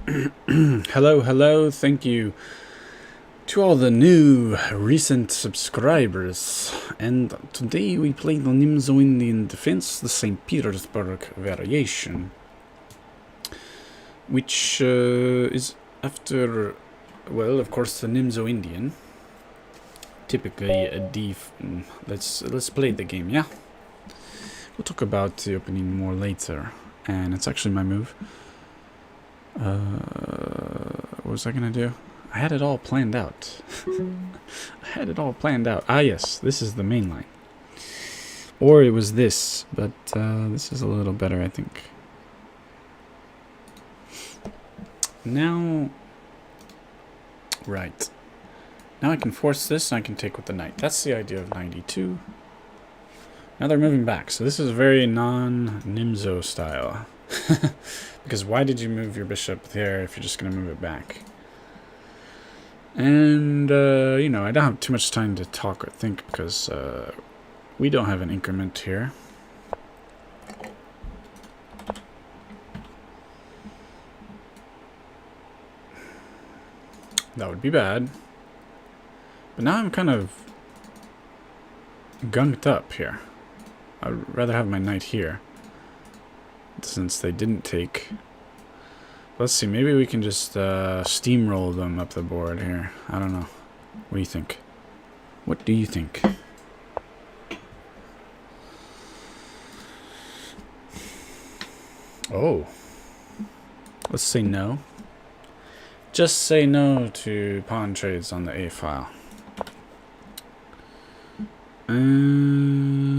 Hello, hello, thank you to all the new recent subscribers. And today we play the Nimzo Indian Defense, the St. Petersburg variation, which is after, well, of course, the Nimzo Indian. Typically a let's play the game, yeah? We'll talk about the opening more later, and it's actually my move. What was I gonna do? I had it all planned out. I had it all planned out. Ah, yes, this is the main line. Or it was this, but this is a little better, I think. Now, right. Now I can force this, and I can take with the knight. That's the idea of 92. Now they're moving back, so this is very non-Nimzo style. Because why did you move your bishop there if you're just going to move it back? And, you know, I don't have too much time to talk or think because we don't have an increment here. That would be bad. But now I'm kind of gunked up here. I'd rather have my knight here, since they didn't take. Let's see, maybe we can just steamroll them up the board here. I don't know. What do you think? What do you think? Oh. Let's say no. Just say no to pawn trades on the A file. And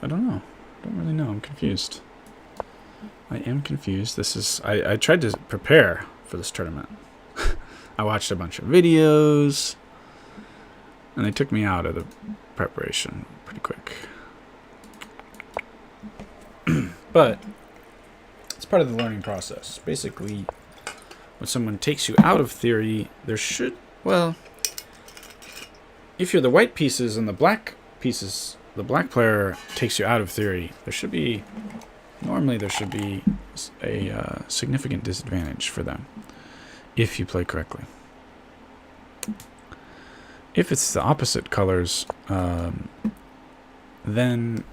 I don't know. I don't really know. I'm confused. I am confused. This is... I tried to prepare for this tournament. I watched a bunch of videos, and they took me out of the preparation pretty quick. But it's part of the learning process. Basically, when someone takes you out of theory, there should... Well, if you're the white pieces and the black pieces, the black player takes you out of theory, there should be... Normally there should be a significant disadvantage for them if you play correctly. If it's the opposite colors, then,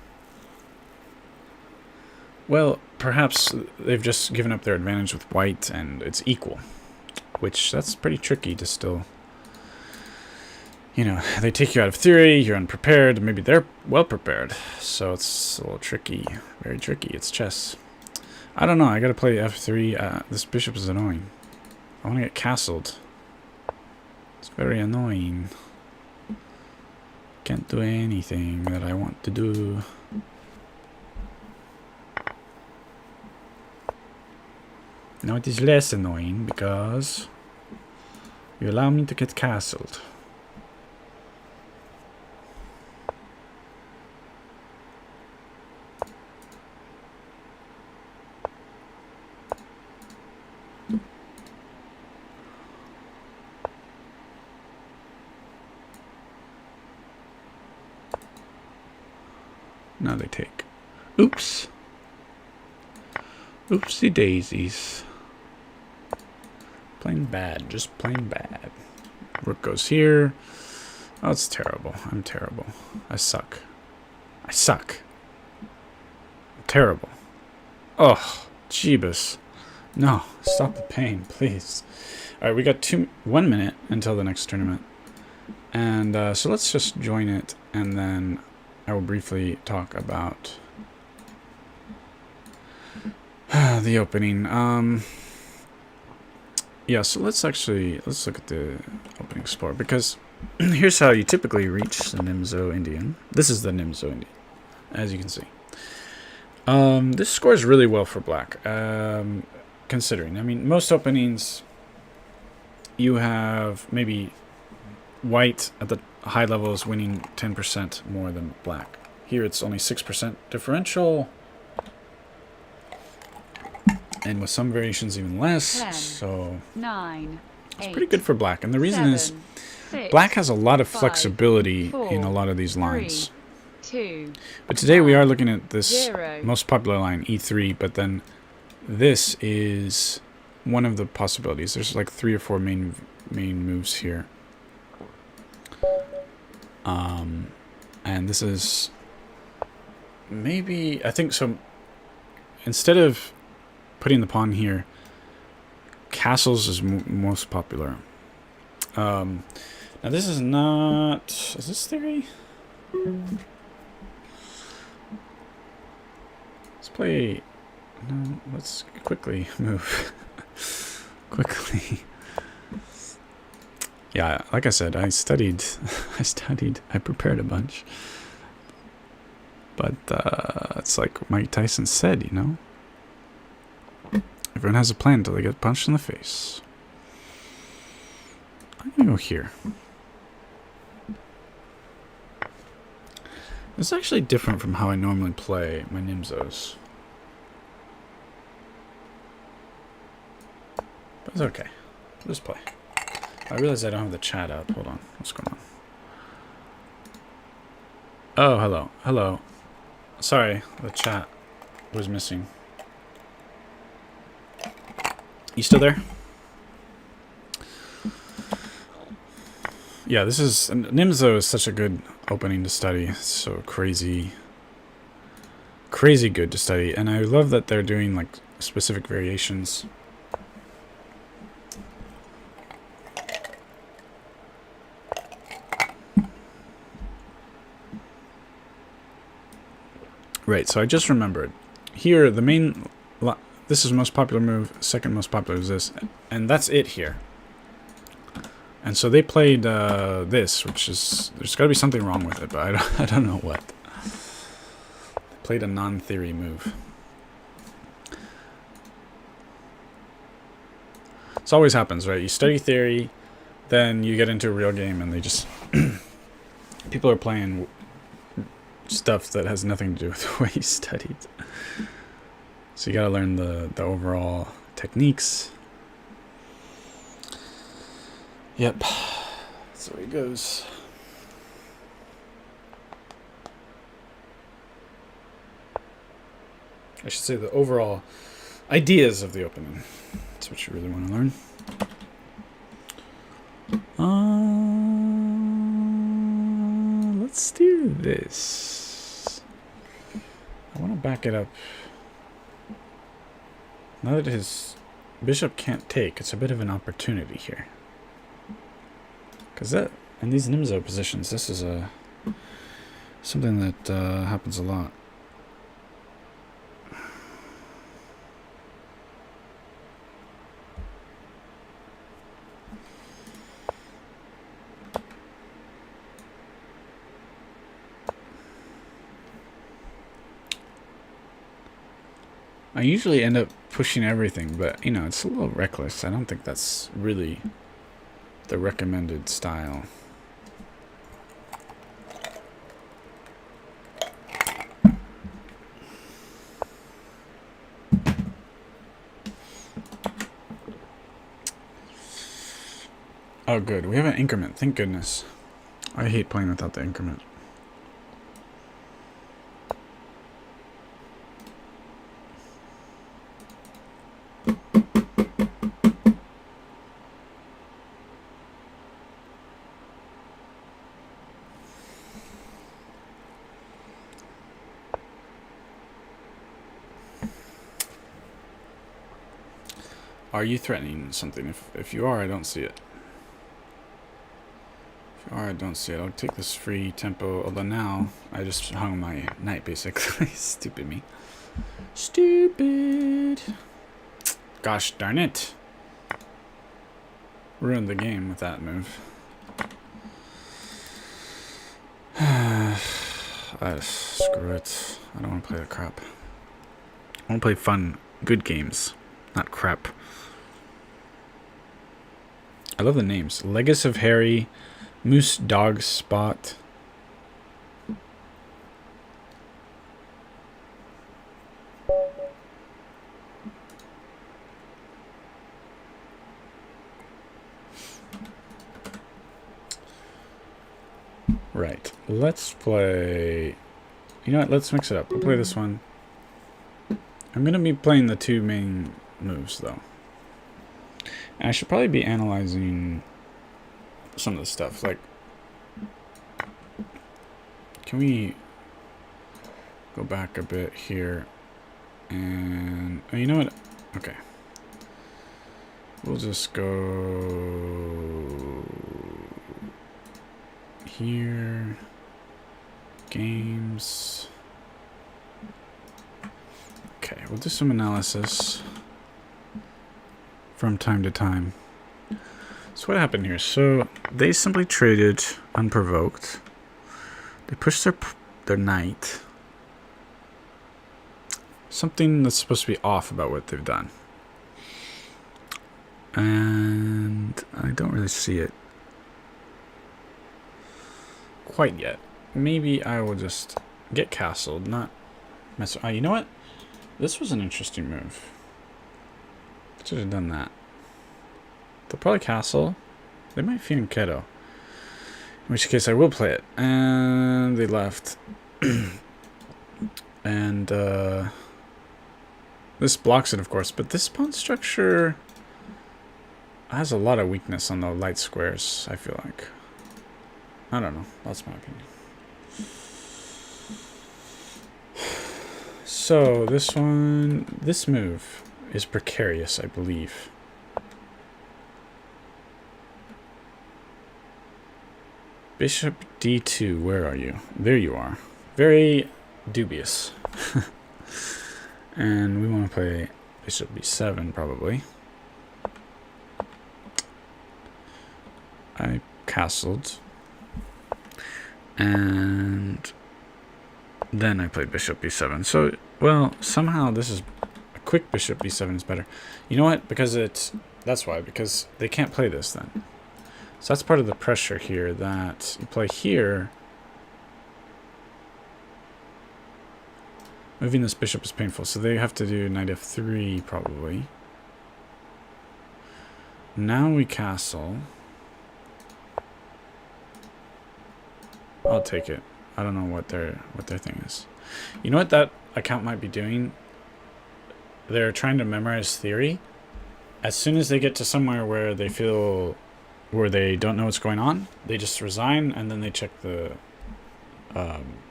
well, perhaps they've just given up their advantage with white and it's equal, which that's pretty tricky to still... You know, they take you out of theory, you're unprepared, maybe they're well prepared. So it's a little tricky, very tricky. It's chess. I don't know, I gotta play f3. This bishop is annoying. I want to get castled. It's very annoying. Can't do anything that I want to do. Now it is less annoying because you allow me to get castled. Now they take. Oops. Oopsie daisies. Plain bad. Just plain bad. Rook goes here. Oh, it's terrible. I'm terrible. I suck. I suck. I'm terrible. Oh, Jeebus. No, stop the pain, please. Alright, we got 1 minute until the next tournament. And so let's just join it, and then I will briefly talk about the opening. Yeah, so let's look at the opening score, because here's how you typically reach the Nimzo Indian. This is the Nimzo Indian, as you can see. This scores really well for black, considering. I mean, most openings, you have maybe white at the high levels winning 10% more than black. Here it's only 6% differential, and with some variations even less. 10, so 9, it's 8, pretty good for black. And the reason 7, is 6, black has a lot of 5, flexibility 4, in a lot of these lines. 3, 2, But today we are looking at this 0. most popular line, E3, but then this is one of the possibilities. There's like 3 or 4 main moves here. And this is maybe, I think so. Instead of putting the pawn here, castles is most popular. Now this is not, is this theory? Let's play, no, let's quickly move. Quickly. Yeah, like I said, I prepared a bunch. But it's like Mike Tyson said, you know? Everyone has a plan until they get punched in the face. I'm gonna go here. It's actually different from how I normally play my Nimzos. But it's okay. Just play. I realize I don't have the chat up. Hold on. What's going on? Oh, hello. Hello. Sorry, the chat was missing. You still there? Yeah, this is... Nimzo is such a good opening to study. It's so crazy good to study. And I love that they're doing, like, specific variations. Right, so I just remembered. Here, the main... This is the most popular move. Second most popular is this. And that's it here. And so they played this, which is... There's got to be something wrong with it, but I don't know what. They played a non-theory move. This always happens, right? You study theory, then you get into a real game, and they just... People are playing stuff that has nothing to do with the way you studied. So you gotta learn the overall techniques. Yep. That's the way it goes. I should say the overall ideas of the opening. That's what you really want to learn. Let's do this. I want to back it up. Now that his bishop can't take, it's a bit of an opportunity here. Because that, in these Nimzo positions, this is something that happens a lot. I usually end up pushing everything, but, you know, it's a little reckless. I don't think that's really the recommended style. Oh, good. We have an increment. Thank goodness. I hate playing without the increment. Are you threatening something? If you are, I don't see it. If you are, I don't see it. I'll take this free tempo, although now I just hung my knight, basically. Stupid me. Stupid. Gosh darn it. Ruined the game with that move. Screw it. I don't want to play that crap. I want to play fun, good games, not crap. I love the names. Legacy of Harry, Moose Dog Spot. Right. Let's play... You know what? Let's mix it up. We'll play this one. I'm going to be playing the 2 main moves, though. And I should probably be analyzing some of the stuff. Like, can we go back a bit here? And, oh, you know what? Okay. We'll just go here. Games. Okay, we'll do some analysis from time to time. So what happened here? So they simply traded unprovoked. They pushed their knight. Something that's supposed to be off about what they've done. And I don't really see it quite yet. Maybe I will just get castled, not mess. You know what? This was an interesting move. Should have done that. They'll probably castle. They might Fianchetto. In which case I will play it. And they left. And this blocks it, of course. But this pawn structure has a lot of weakness on the light squares, I feel like. I don't know. That's my opinion. So this move is precarious, I believe. Bishop d2, where are you? There you are. Very dubious. And we want to play bishop b7, probably. I castled. And then I played bishop b7. So, well, somehow this is a quick bishop b7 is better. You know what? Because that's why. Because they can't play this then. So that's part of the pressure here, that you play here. Moving this bishop is painful, so they have to do knight f3 probably. Now we castle. I'll take it. I don't know what their thing is. You know what that account might be doing? They're trying to memorize theory. As soon as they get to somewhere where they feel they don't know what's going on, they just resign and then they check the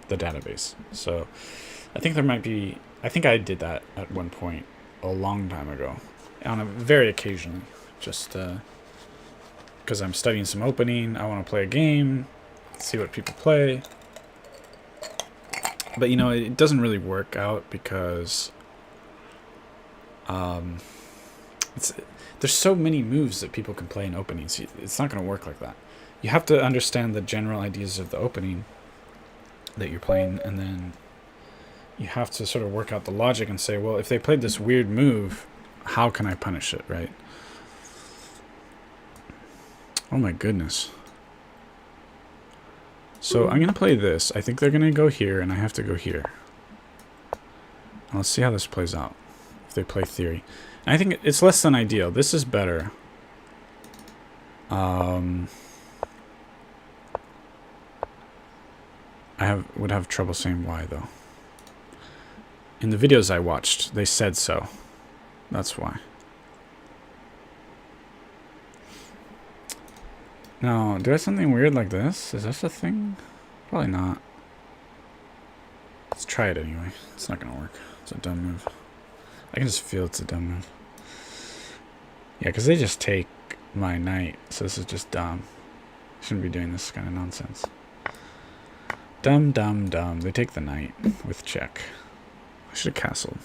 database. So I think there might be. I think I did that at one point a long time ago, on a very occasionally, just because I'm studying some opening. I want to play a game, see what people play. But you know, it doesn't really work out because there's so many moves that people can play in openings. It's not going to work like that. You have to understand the general ideas of the opening that you're playing, and then you have to sort of work out the logic and say, well, if they played this weird move, how can I punish it, right? Oh my goodness. So I'm going to play this. I think they're going to go here, and I have to go here. Let's see how this plays out, if they play theory. And I think it's less than ideal. This is better. I would have trouble saying why, though. In the videos I watched, they said so. That's why. Now, do I have something weird like this? Is this a thing? Probably not. Let's try it anyway. It's not going to work. It's a dumb move. I can just feel it's a dumb move. Yeah, because they just take my knight, so this is just dumb. Shouldn't be doing this kind of nonsense. Dumb, dumb, dumb. They take the knight with check. I should have castled.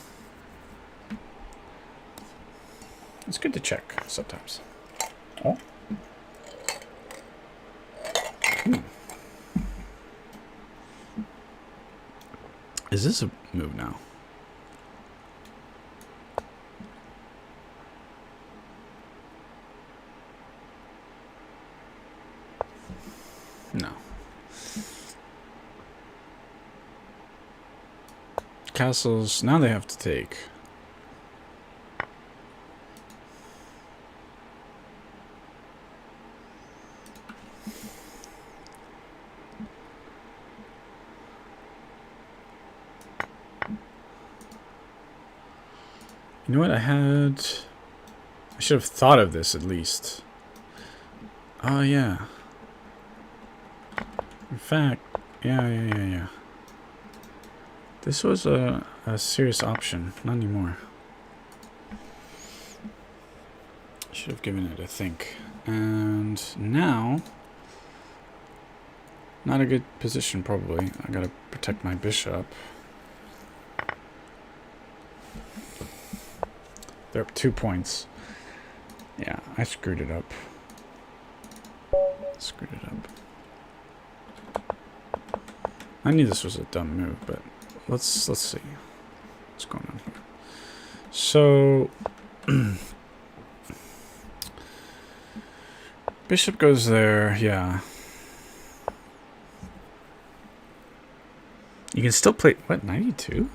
It's good to check sometimes. Oh. Is this a move now? No. Castles, now they have to take. You know what, I had I should have thought of this at least. Oh, yeah. In fact, yeah. This was a serious option. Not anymore. Should have given it a think. And now, not a good position probably. I gotta protect my bishop. They're up 2 points. Yeah, I screwed it up. I knew this was a dumb move, but let's see what's going on here. So bishop goes there, yeah. You can still play what, 92?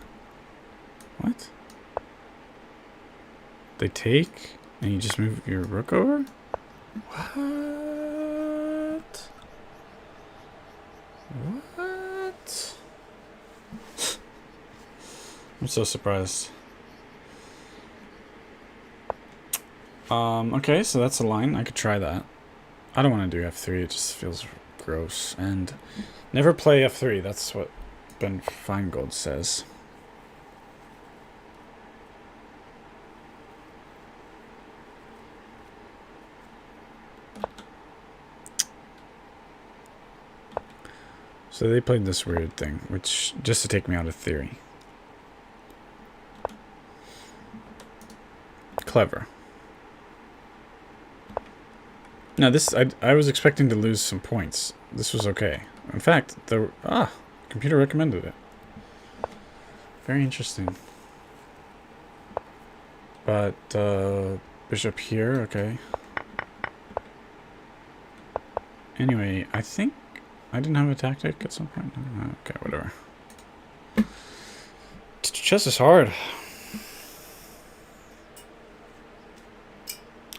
What? They take and you just move your rook over? What? I'm so surprised. Okay, so that's a line. I could try that. I don't want to do f3. It just feels gross. And never play f3. That's what Ben Feingold says. So they played this weird thing, which just to take me out of theory. Clever. Now this, I was expecting to lose some points. This was okay. In fact, the computer recommended it. Very interesting. But bishop here, okay. Anyway, I think I didn't have a tactic at some point. Okay, whatever. Chess is hard.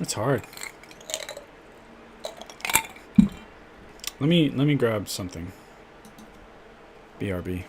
It's hard. Let me grab something. BRB.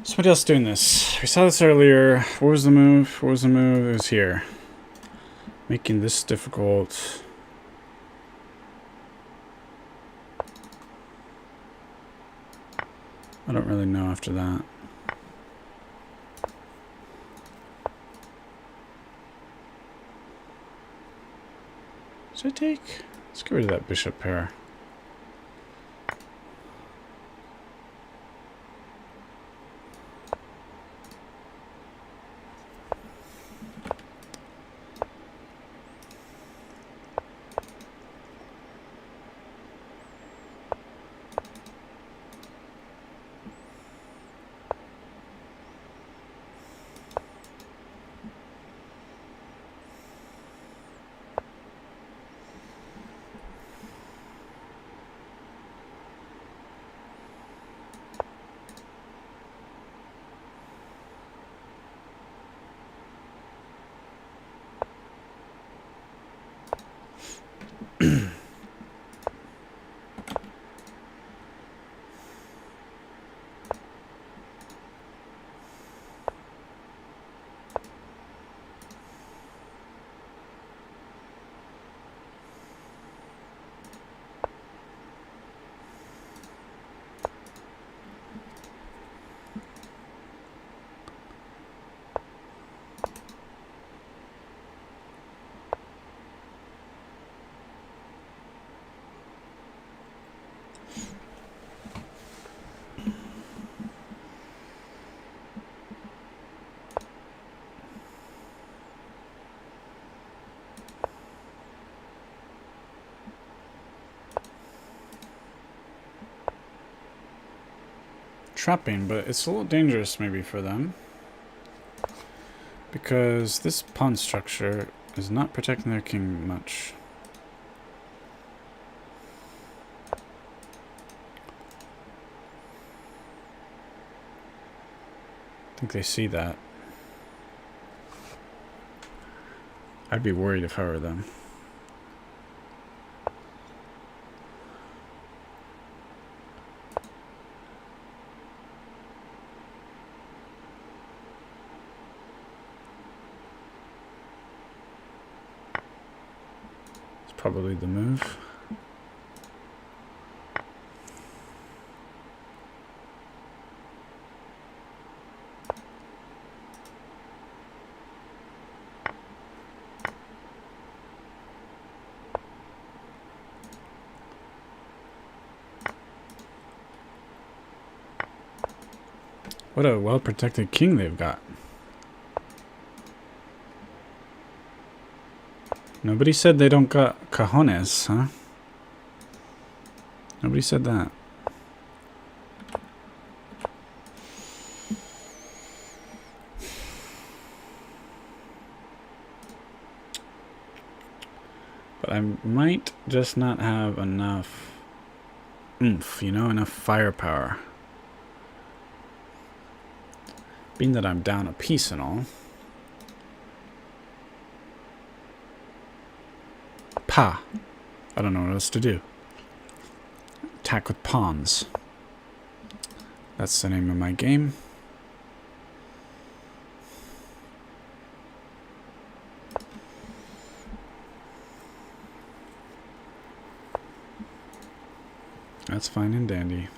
Somebody else doing this. We saw this earlier. What was the move? It was here. Making this difficult. I don't really know after that. Should I take? Let's get rid of that bishop pair. Trapping, but it's a little dangerous maybe for them. Because this pawn structure is not protecting their king much. I think they see that. I'd be worried if I were them. It's probably the move. What a well-protected king they've got. Nobody said they don't got cojones, huh? Nobody said that. But I might just not have enough oomph, you know, enough firepower. Being that I'm down a piece and all. Pa! I don't know what else to do. Attack with pawns. That's the name of my game. That's fine and dandy.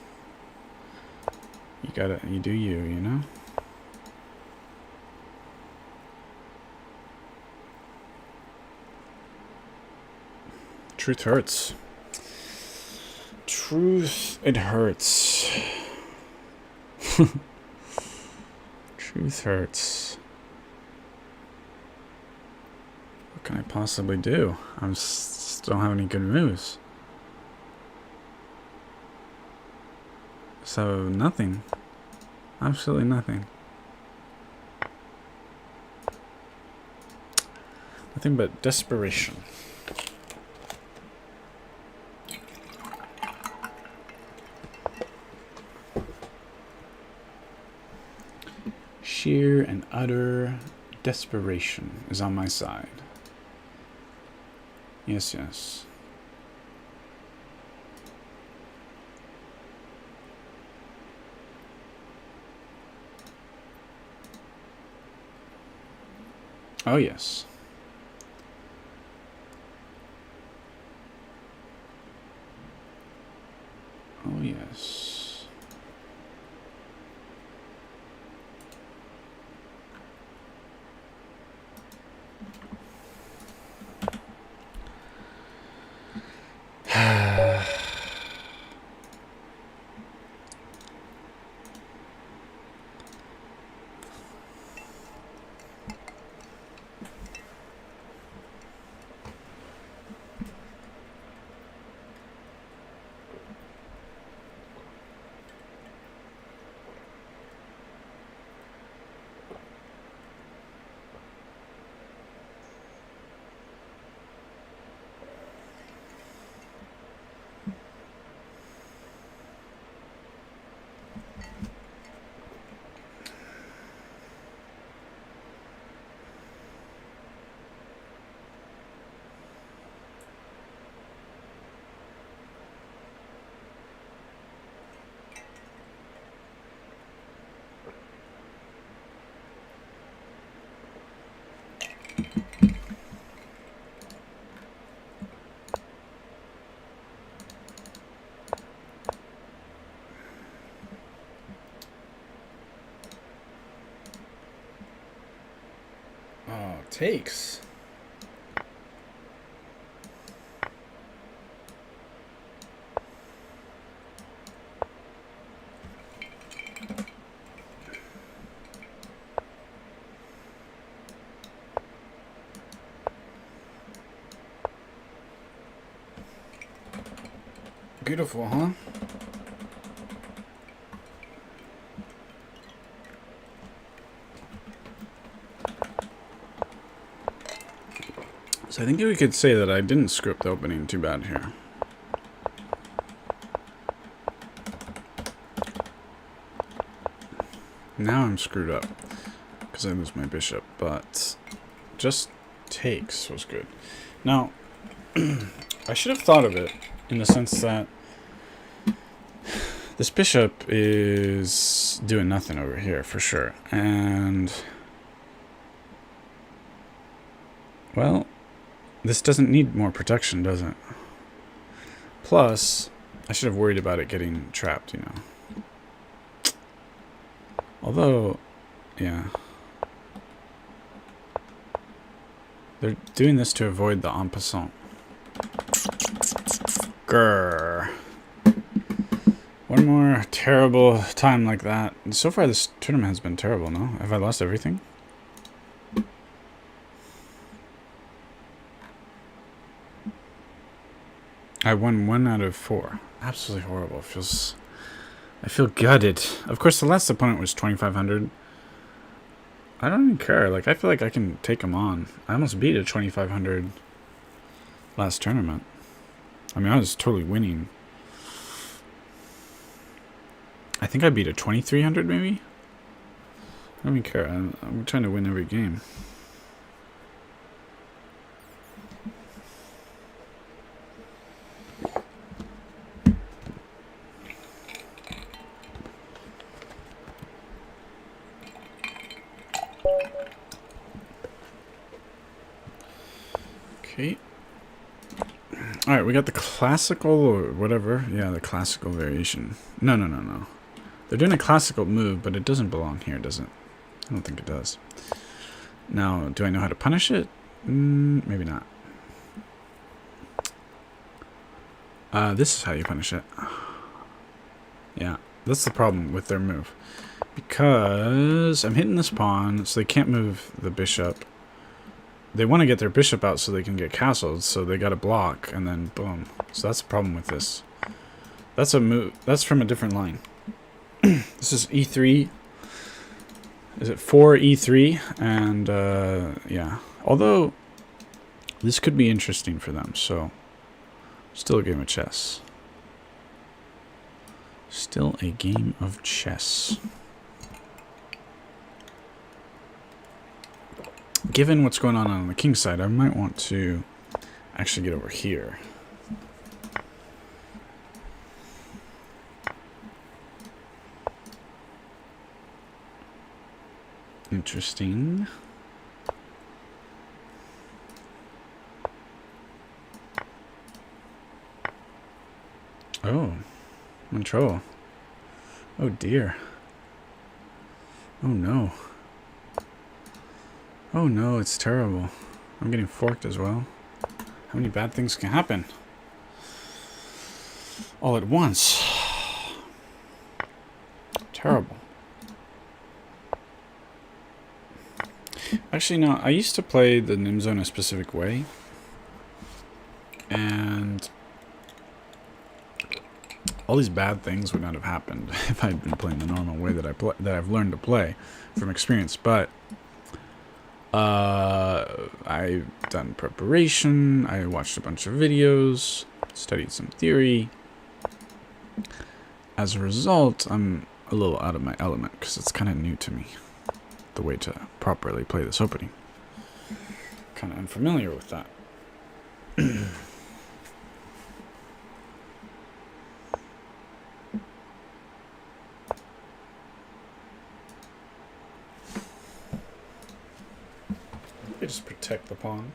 You do you, you know? Truth hurts. Truth, it hurts. Truth hurts. What can I possibly do? I just don't have any good moves. So, nothing. Absolutely nothing. Nothing but desperation. Sheer and utter desperation is on my side. Yes, yes. Oh, yes. Oh, yes. Takes. Beautiful, huh? So I think we could say that I didn't screw up the opening too bad here. Now I'm screwed up because I lose my bishop, but just takes was good. Now, I should have thought of it in the sense that this bishop is doing nothing over here for sure. And, well, this doesn't need more protection, does it? Plus, I should have worried about it getting trapped, you know. Although, yeah. They're doing this to avoid the en passant. Grrr. One more terrible time like that. So far this tournament has been terrible, no? Have I lost everything? I won 1 out of 4. Absolutely horrible. I feel gutted. Of course, the last opponent was 2,500. I don't even care. Like, I feel like I can take him on. I almost beat a 2,500 last tournament. I mean, I was totally winning. I think I beat a 2,300 maybe? I don't even care. I'm trying to win every game. Okay. Alright, we got the classical or whatever. Yeah, the classical variation. No. They're doing a classical move, but it doesn't belong here, does it? I don't think it does. Now, do I know how to punish it? Maybe not. This is how you punish it. Yeah, that's the problem with their move. Because I'm hitting this pawn, so they can't move the bishop. They want to get their bishop out so they can get castled, so they got to block, and then boom. So that's the problem with this. That's a move. That's from a different line. This is e3. Is it 4 e3? And yeah. Although this could be interesting for them, so still a game of chess. Still a game of chess. Given what's going on the king side, I might want to actually get over here. Interesting. Oh, I'm in trouble. Oh dear. Oh no. Oh no, it's terrible. I'm getting forked as well. How many bad things can happen? All at once. Terrible. Actually, no, I used to play the Nimzo in a specific way. And all these bad things would not have happened if I'd been playing the normal way that I've learned to play from experience. But I've done preparation, I watched a bunch of videos, studied some theory. As a result, I'm a little out of my element because it's kind of new to me, the way to properly play this opening. Kind of unfamiliar with that. I just protect the pawn.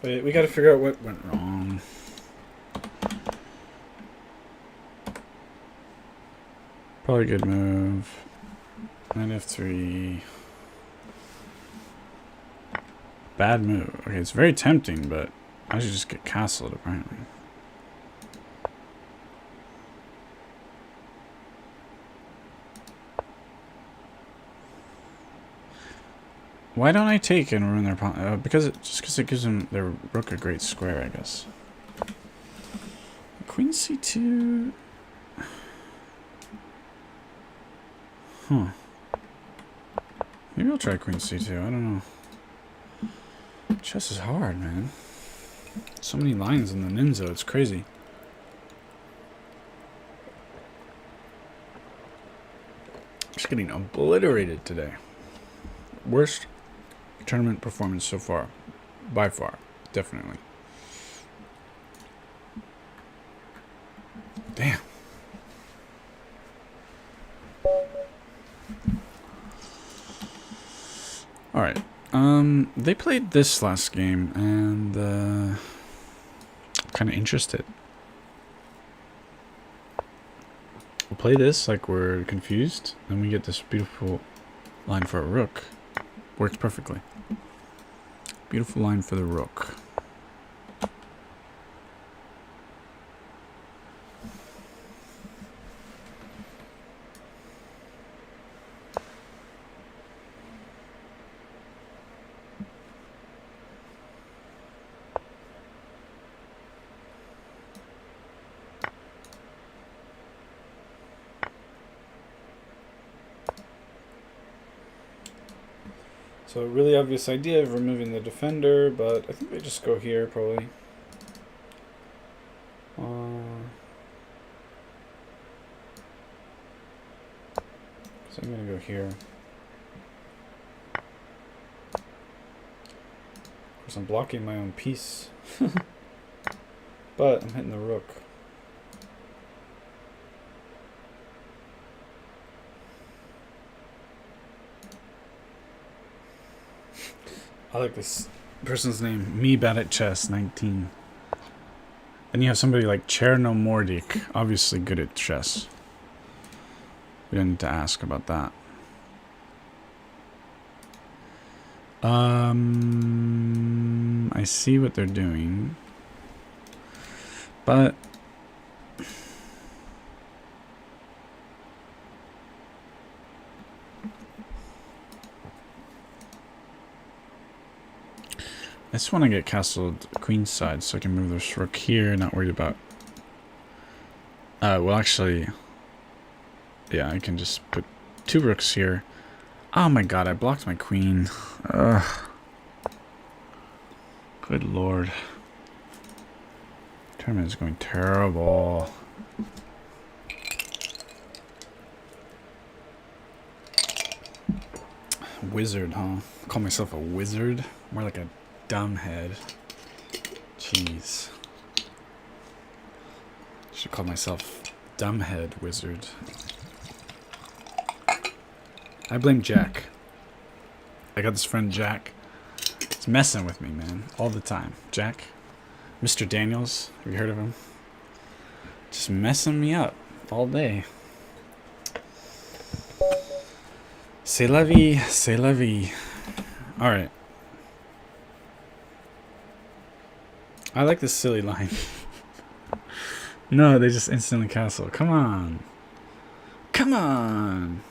But we gotta figure out what went wrong. Probably a good move. Knight f3. Bad move. Okay, it's very tempting, but I should just get castled apparently. Why don't I take and ruin their pawn? Because it gives them their rook a great square, I guess. Queen c2. Huh. Maybe I'll try queen c2. I don't know. Chess is hard, man. So many lines in the Nimzo. It's crazy. Just getting obliterated today. Worst tournament performance so far. By far. Definitely. Damn. Alright. They played this last game, and, kind of interested. We'll play this like we're confused, then we get this beautiful line for a rook. Works perfectly. Beautiful line for the rook. So a really obvious idea of removing the defender, but I think they just go here probably. So I'm gonna go here. Of course, I'm blocking my own piece, but I'm hitting the rook. I like this person's name, Me Bad at Chess 19. Then you have somebody like Cherno Mordik, obviously good at chess. We don't need to ask about that. I see what they're doing, but I just want to get castled queenside so I can move this rook here, not worried about... well, actually... Yeah, I can just put 2 rooks here. Oh my god, I blocked my queen. Ugh. Good lord. Tournament is going terrible. Wizard, huh? Call myself a wizard? More like a dumbhead. Jeez. Should call myself dumbhead wizard. I blame Jack. I got this friend Jack. He's messing with me, man, all the time. Jack, Mr. Daniels, have you heard of him? Just messing me up all day. C'est la vie, c'est la vie. All right. I like this silly line. No, they just instantly castle. Come on. Come on.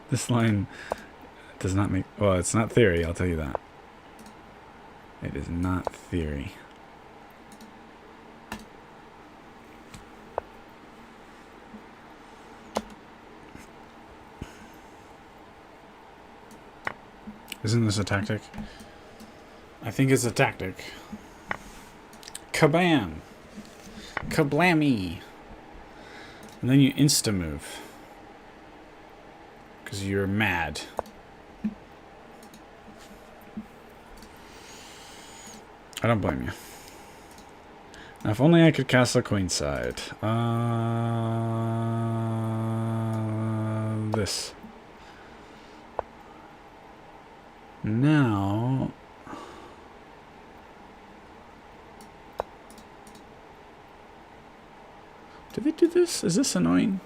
This line does not make... Well, it's not theory, I'll tell you that. It is not theory. Isn't this a tactic? I think it's a tactic. Kabam! Kablammy! And then you insta-move. Because you're mad. I don't blame you. Now, if only I could castle queenside. This. Now... Did they do this? Is this annoying?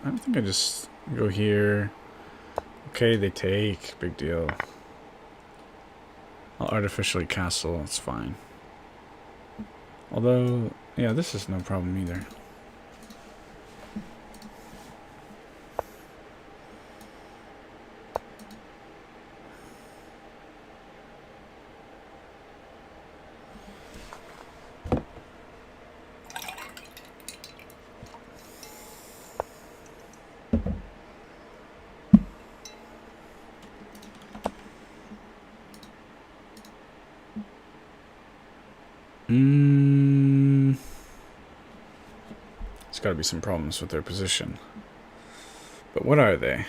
I don't think I just go here. Okay, they take. Big deal. I'll artificially castle. It's fine. Although, yeah, this is no problem either. There's got to be some problems with their position. But what are they?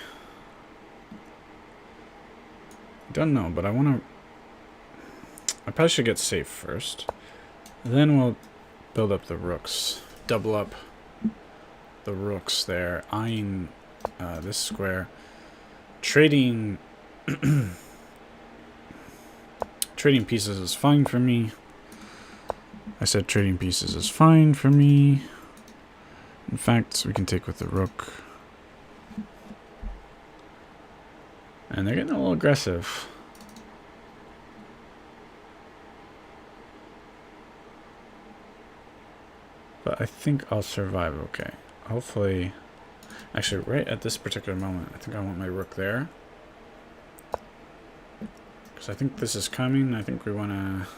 I don't know, but I want to... I probably should get safe first. Then we'll build up the rooks. Double up the rooks there. Eyeing this square. Trading... trading pieces is fine for me. I said trading pieces is fine for me. In fact, we can take with the rook. And they're getting a little aggressive. But I think I'll survive okay. Hopefully... Actually, right at this particular moment, I think I want my rook there. Because I think this is coming. I think we want to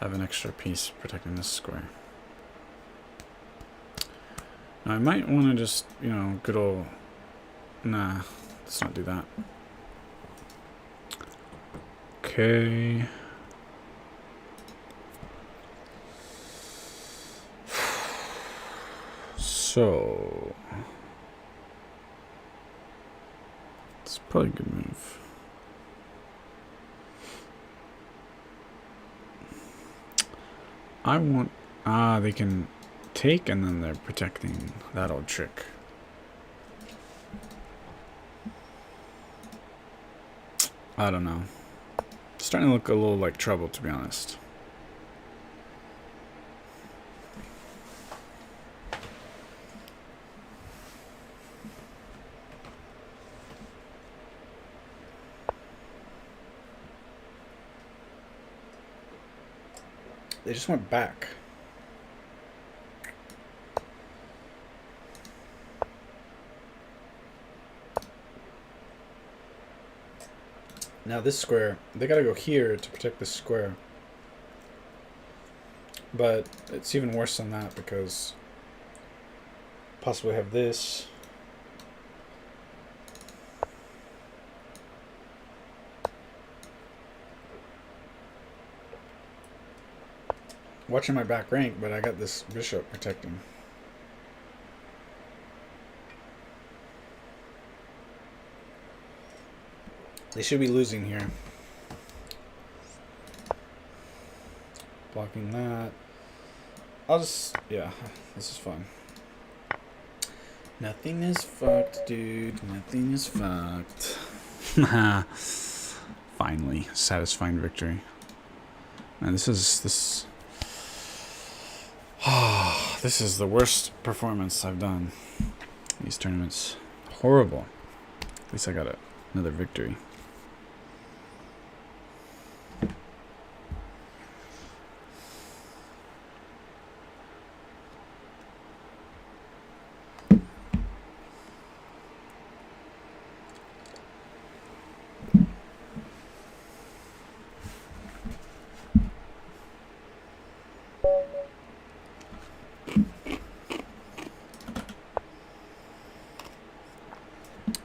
have an extra piece protecting this square. Now, I might want to just, you know, good old... Nah, let's not do that. Okay. So... It's probably a good move. I want... Ah, they can take and then they're protecting that old trick. I don't know. It's starting to look a little like trouble, to be honest. They just went back. Now this square, they gotta go here to protect this square. But it's even worse than that because possibly have this. Watching my back rank, but I got this bishop protecting. They should be losing here. Blocking that. I'll just... Yeah, this is fun. Nothing is fucked, dude. Nothing is fucked. Finally, satisfying victory. Man, this is... This is the worst performance I've done in these tournaments. Horrible. At least I got another victory.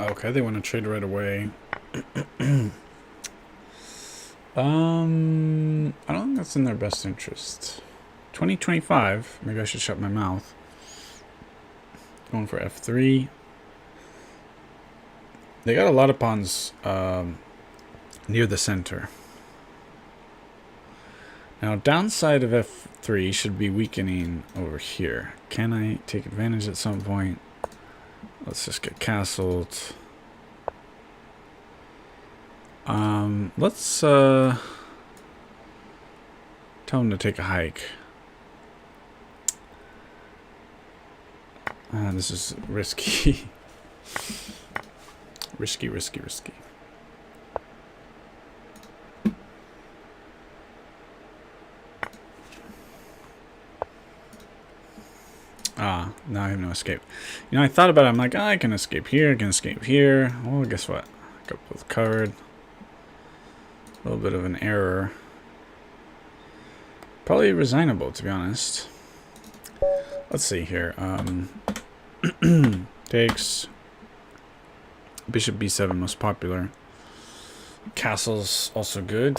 Okay, they want to trade right away. I don't think that's in their best interest. 2025. Maybe I should shut my mouth. Going for f3. They got a lot of pawns near the center. Now, downside of f3 should be weakening over here. Can I take advantage at some point? Let's just get castled. Let's tell him to take a hike. This is risky. risky. Now I have no escape. You know, I thought about it. I'm like, I can escape here. I can escape here. Well, guess what? Got both covered. A little bit of an error. Probably resignable, to be honest. Let's see here. Takes bishop b7, most popular. Castle's also good.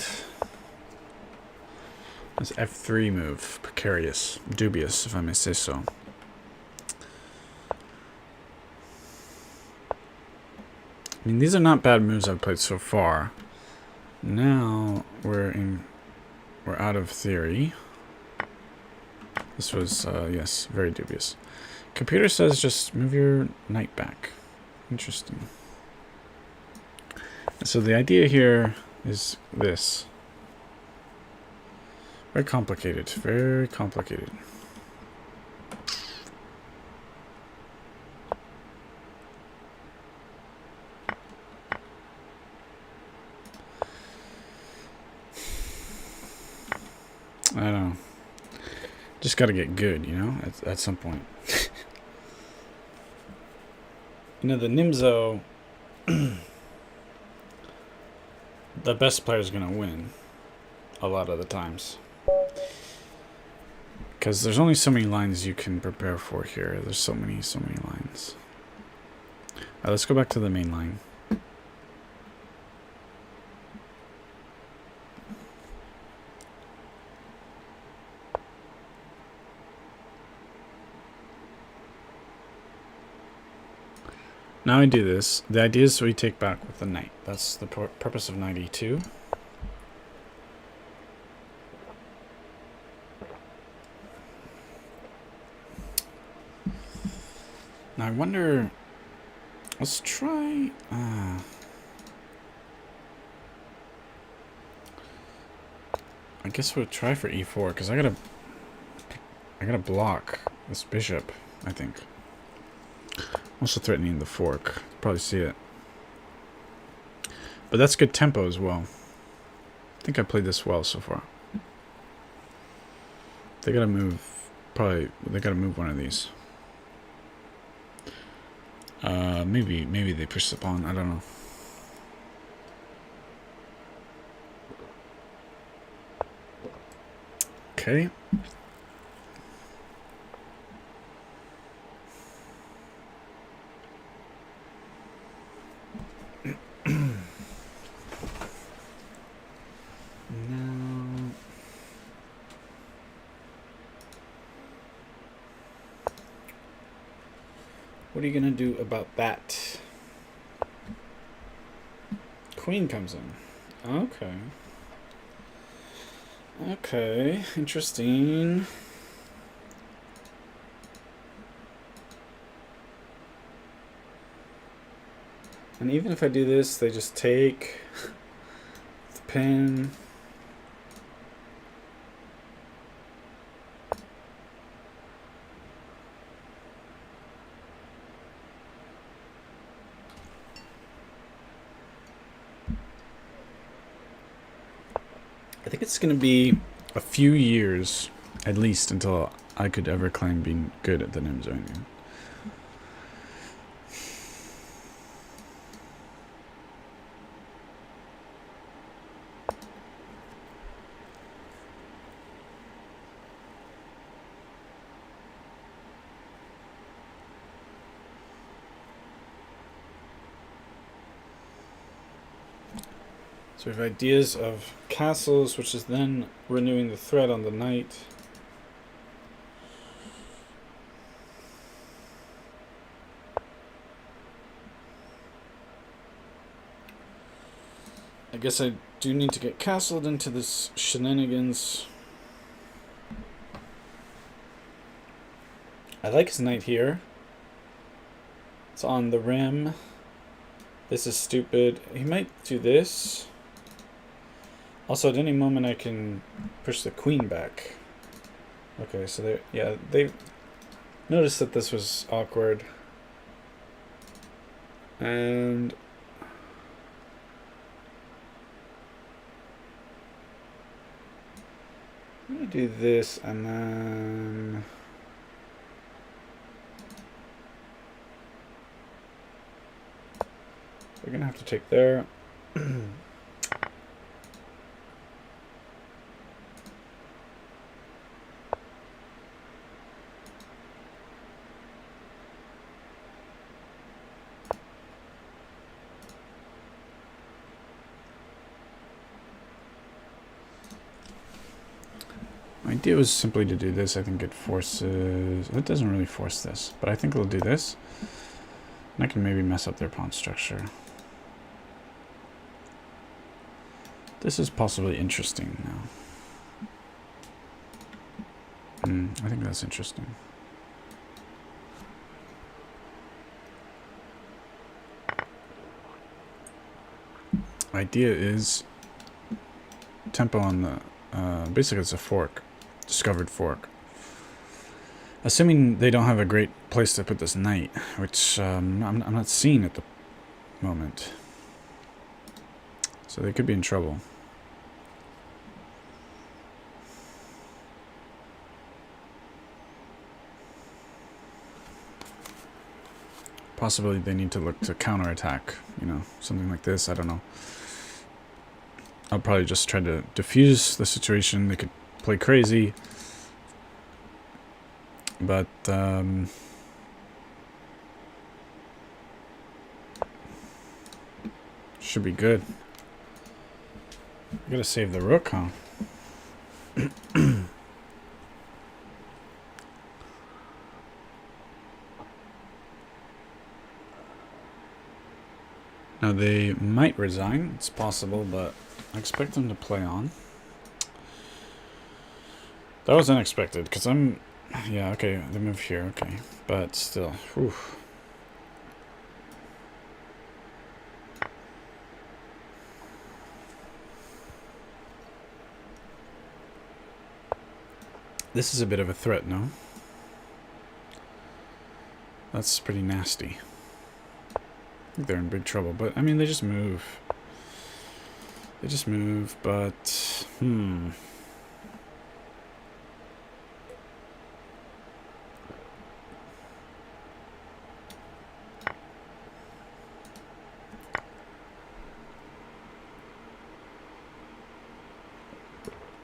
This f3 move, precarious, dubious, if I may say so. I mean, these are not bad moves I've played so far. Now we're out of theory. This was yes, very dubious. Computer says just move your knight back. Interesting. So the idea here is this. Very complicated. Very complicated. I don't know. Just got to get good, you know, at some point. You know, the Nimzo, the best player is going to win a lot of the times. Because there's only so many lines you can prepare for here. There's so many lines. Alright, let's go back to the main line. Now I do this. The idea is we take back with the knight. That's the purpose of knight e2. Now I wonder... Let's try... I guess we'll try for e4, because I gotta block this bishop, I think. Also threatening the fork. Probably see it. But that's good tempo as well. I think I played this well so far. They gotta move. Probably they gotta move one of these. Maybe they push the pawn. I don't know. Okay. What are you gonna do about that? Queen comes in. Okay. Okay, interesting. And even if I do this, they just take the pin. I think it's going to be a few years, at least, until I could ever claim being good at the Nimzo. So we have ideas of castles, which is then renewing the threat on the knight. I guess I do need to get castled into this shenanigans. I like his knight here. It's on the rim. This is stupid. He might do this. Also, at any moment I can push the queen back. Okay, so they Notice that this was awkward. And I'm going to do this and then we're going to have to take there. My idea was simply to do this. I think it forces... It doesn't really force this, but I think it'll do this. And I can maybe mess up their pawn structure. This is possibly interesting now. I think that's interesting. Idea is tempo on the... basically it's a fork. Discovered fork. Assuming they don't have a great place to put this knight, which I'm not seeing at the moment. So they could be in trouble. Possibly they need to look to counterattack, you know, something like this, I don't know. I'll probably just try to diffuse the situation. They could play crazy. But, should be good. I gotta save the rook, huh? Now they might resign. It's possible, but I expect them to play on. That was unexpected, because I'm... Yeah, okay, they move here, okay. But still, whew. This is a bit of a threat, no? That's pretty nasty. I think they're in big trouble, but, I mean, they just move. They just move, but...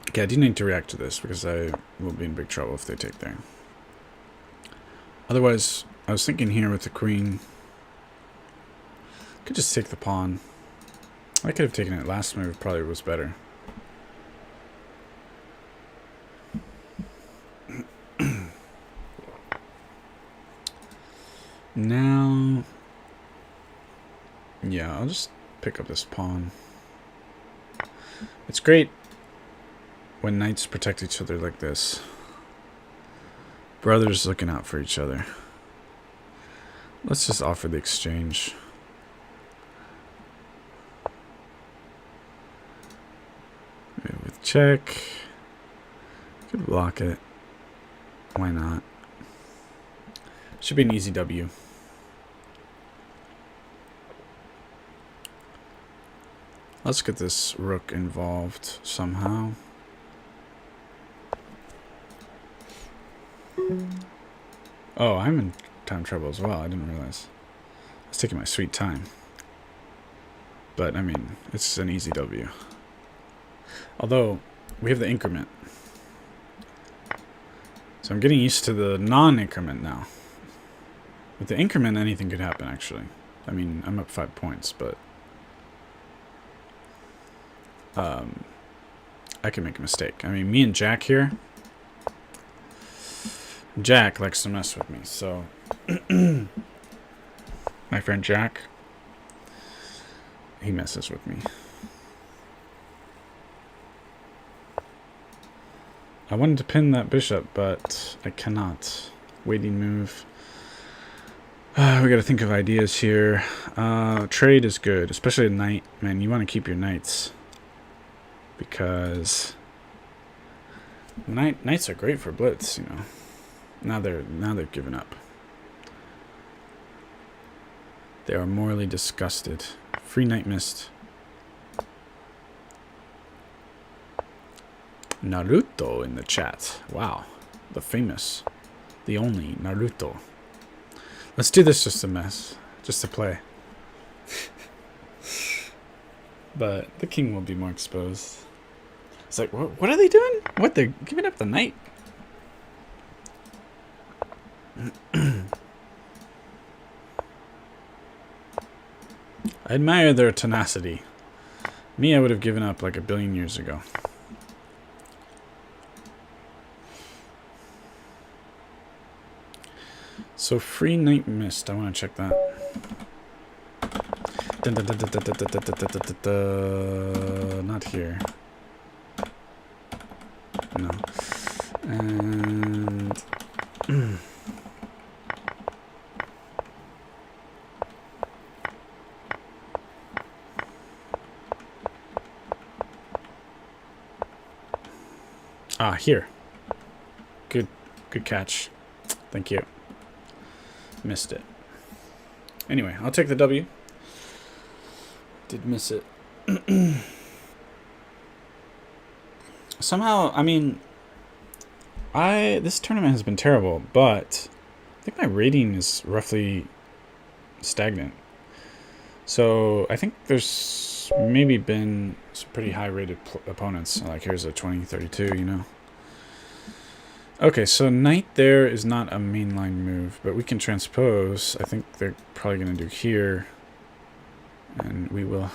Okay, I do need to react to this because I will be in big trouble if they take there. Otherwise, I was thinking here with the queen, I could just take the pawn. I could have taken it last move, probably was better. Now, yeah, I'll just pick up this pawn. It's great when knights protect each other like this. Brothers looking out for each other. Let's just offer the exchange. Maybe with check. Could block it. Why not? Should be an easy W. Let's get this rook involved somehow. Oh, I'm in time trouble as well. I didn't realize. I was taking my sweet time. But, I mean, it's an easy W. Although, we have the increment. So I'm getting used to the non-increment now. With the increment, anything could happen, actually. I mean, I'm up 5 points, but... I can make a mistake. I mean, me and Jack here... Jack likes to mess with me, so... My friend Jack... He messes with me. I wanted to pin that bishop, but I cannot. Waiting move. We gotta think of ideas here. Trade is good, especially at night. Man, you want to keep your knights. Because... Knights are great for Blitz, you know. Now they've given up. They are morally disgusted. Free Night Mist. Naruto in the chat. Wow. The famous. The only Naruto. Let's do this just to mess. Just to play. But the king will be more exposed. It's like, what are they doing? What, they're giving up the knight? I admire their tenacity. Me, I would have given up like a billion years ago. So free Night Mist. I want to check that. Not here. No. And here. Good catch. Thank you. Missed it. Anyway, I'll take the W. Did miss it. Somehow, I mean, this tournament has been terrible, but I think my rating is roughly stagnant. So I think there's maybe been some pretty high-rated opponents. Like here's a 2032, you know. Okay, so knight there is not a mainline move, but we can transpose. I think they're probably going to do here, and we will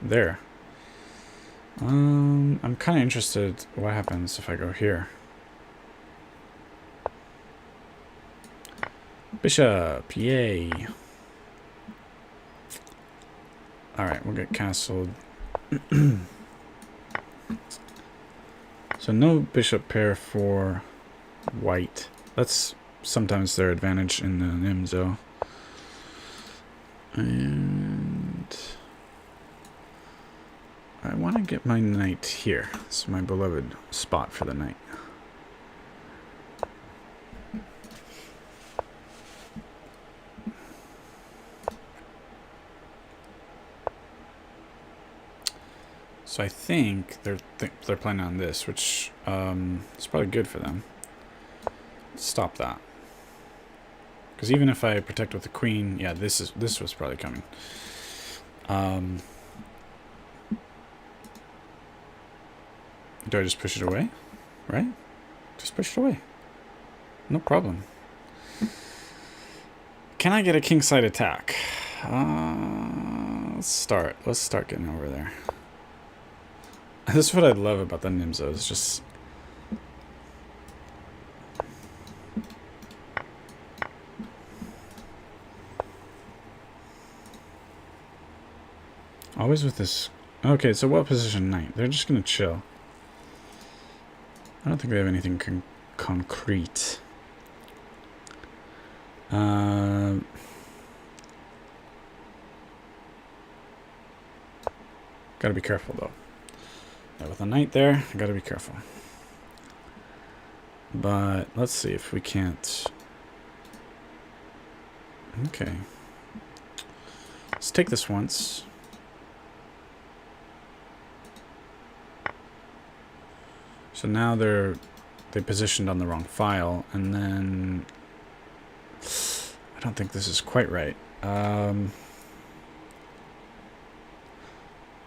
there. I'm kind of interested what happens if I go here. Bishop, yay. Alright, we'll get castled. So no bishop pair for white. That's sometimes their advantage in the Nimzo. And I want to get my knight here. It's my beloved spot for the knight. So I think they're planning on this, which is probably good for them. Stop that. Because even if I protect with the queen, yeah, this was probably coming. Do I just push it away? Right? Just push it away. No problem. Can I get a kingside attack? Let's start getting over there. This is what I love about the Nimzo. It's just always with this. Okay, so what position knight? They're just gonna chill. I don't think they have anything concrete. Gotta be careful though. Yeah, with a knight there, I gotta be careful. But let's see if we can't. Okay. Let's take this once. So now they positioned on the wrong file, and then I don't think this is quite right. I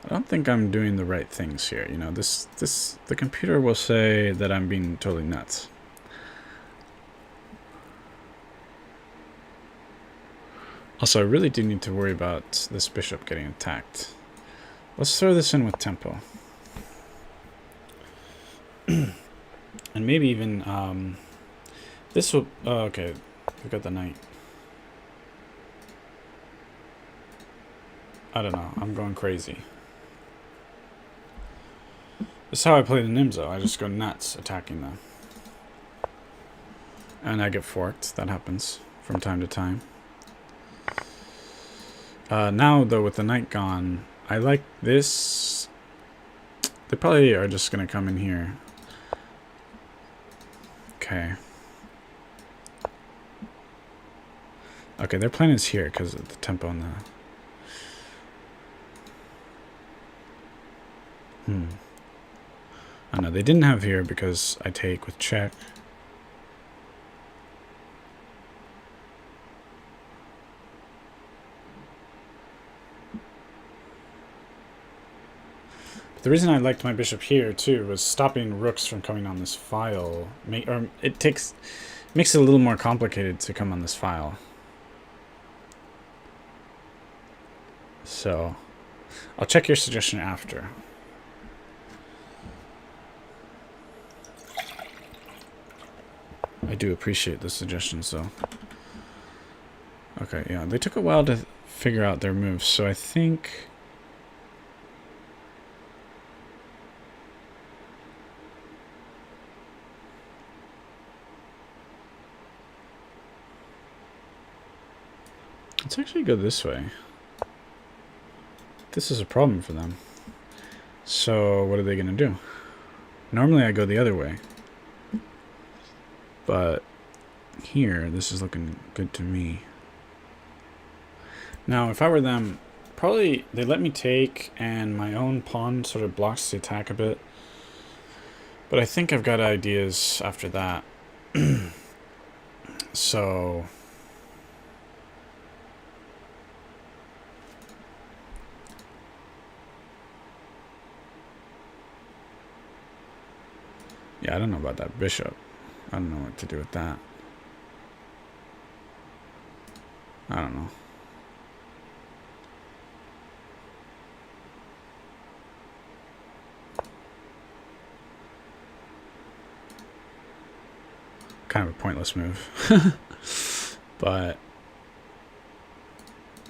don't think I'm doing the right things here. You know, the computer will say that I'm being totally nuts. Also, I really do need to worry about this bishop getting attacked. Let's throw this in with tempo. And maybe even this will. Oh, okay, we got the knight. I don't know. I'm going crazy. This is how I play the Nimzo. I just go nuts attacking them, and I get forked. That happens from time to time. Now though, with the knight gone, I like this. They probably are just gonna come in here. Okay. Okay, their plan is here because of the tempo and the... Oh no, they didn't have here because I take with check. But the reason I liked my bishop here too was stopping rooks from coming on this file. Makes it a little more complicated to come on this file. So, I'll check your suggestion after. I do appreciate the suggestion, so. Okay, yeah, they took a while to figure out their moves, so I think... Let's actually go this way. This is a problem for them. So, what are they going to do? Normally I go the other way. But here, this is looking good to me. Now, if I were them, probably they let me take, and my own pawn sort of blocks the attack a bit. But I think I've got ideas after that. So... yeah, I don't know about that bishop. I don't know what to do with that. I don't know. Kind of a pointless move. But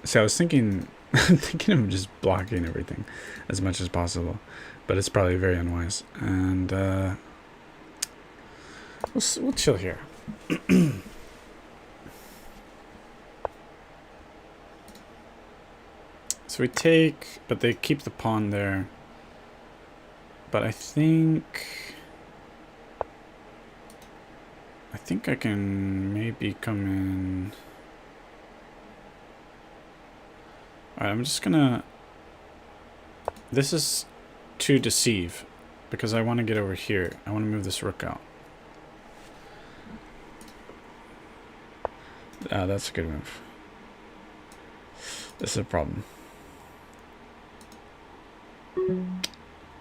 see, I was thinking of just blocking everything as much as possible, but it's probably very unwise. And we'll chill here. So we take, but they keep the pawn there. But I think I can maybe come in. Alright, I'm just gonna... This is to deceive, because I want to get over here. I want to move this rook out. Ah, that's a good move. This is a problem.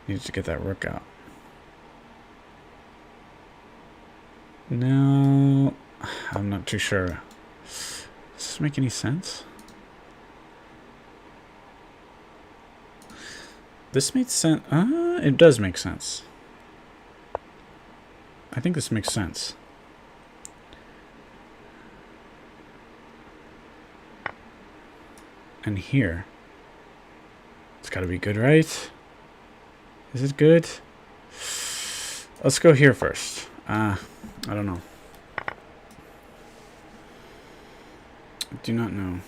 Need to get that rook out. No, I'm not too sure. Does this make any sense? This makes sense. It does make sense. I think this makes sense. And here. It's gotta be good, right? Is it good? Let's go here first. I don't know. I do not know.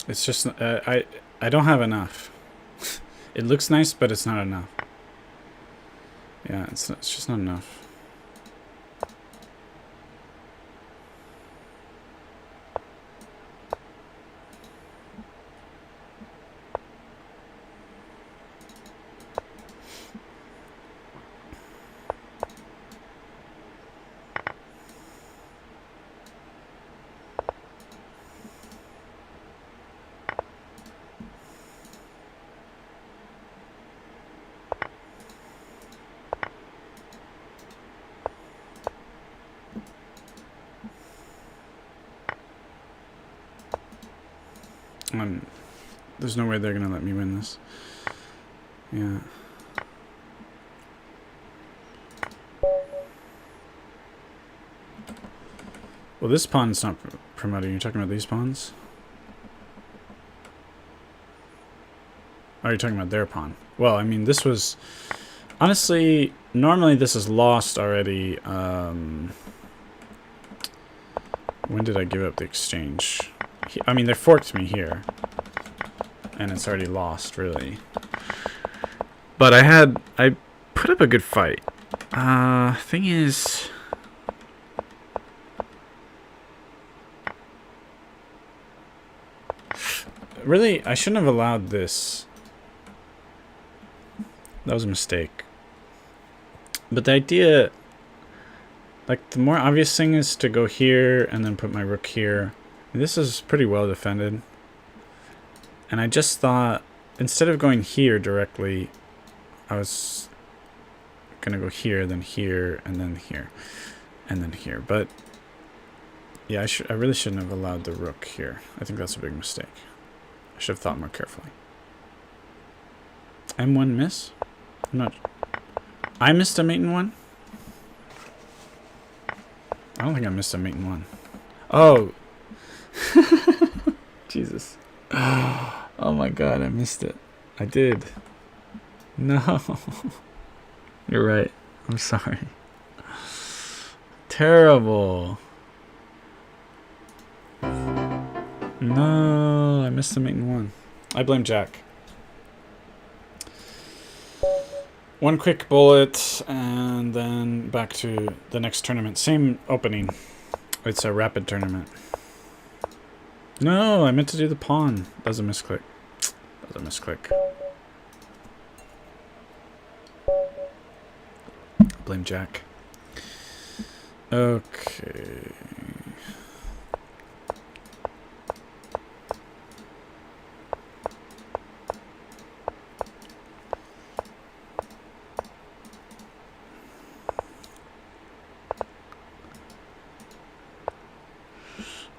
It's just I don't have enough. It looks nice, but it's not enough. Yeah, it's just not enough. There's no way they're gonna let me win this. Yeah. Well, this pawn's not promoting. You're talking about these pawns? Oh, you're talking about their pawn. Well, I mean, this was... Honestly, normally this is lost already. When did I give up the exchange? I mean, they forked me here. and it's already lost, really. But I put up a good fight. Thing is, really, I shouldn't have allowed this. That was a mistake. But the idea, like, the more obvious thing is to go here and then put my rook here. And this is pretty well defended. And I just thought, instead of going here directly, I was gonna go here, then here, and then here, and then here. But yeah, I really shouldn't have allowed the rook here. I think that's a big mistake. I should have thought more carefully. M1 miss? I'm not. I missed a mate in one? I don't think I missed a mate in one. Oh! Jesus. Oh my god, I missed it. I did. No. You're right. I'm sorry. Terrible. No, I missed the mate in one. I blame Jack. One quick bullet, and then back to the next tournament. Same opening. It's a rapid tournament. No, I meant to do the pawn. That was a misclick. That was a misclick. Blame Jack. Okay.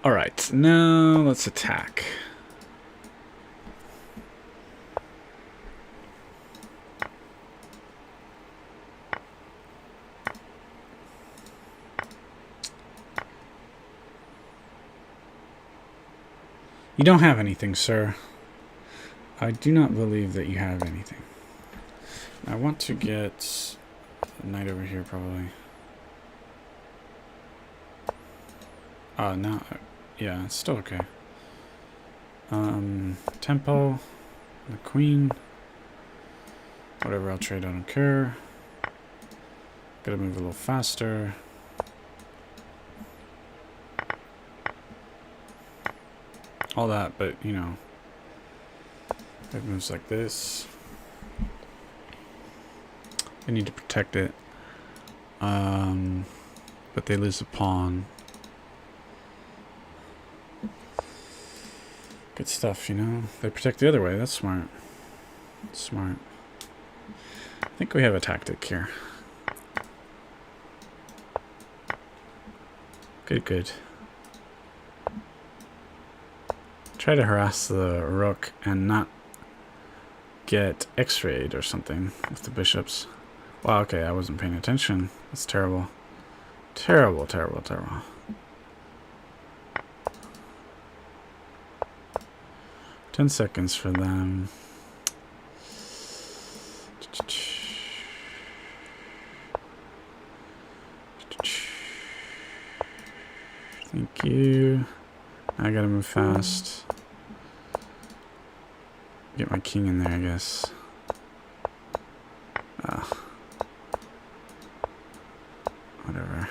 Alright, now let's attack. You don't have anything, sir. I do not believe that you have anything. I want to get a knight over here, probably. No. Yeah, it's still okay. Tempo. The queen. Whatever, I'll trade, I don't care. Gotta move a little faster. All that, but, you know. It moves like this. I need to protect it. But they lose a pawn. Good stuff, you know. They protect the other way. That's smart. Smart. I think we have a tactic here. Good, good. Try to harass the rook and not get x-rayed or something with the bishops. Wow, okay, I wasn't paying attention. That's terrible. Terrible, terrible, terrible. Ten seconds for them. Thank you. I gotta move fast. Get my king in there, I guess. Whatever.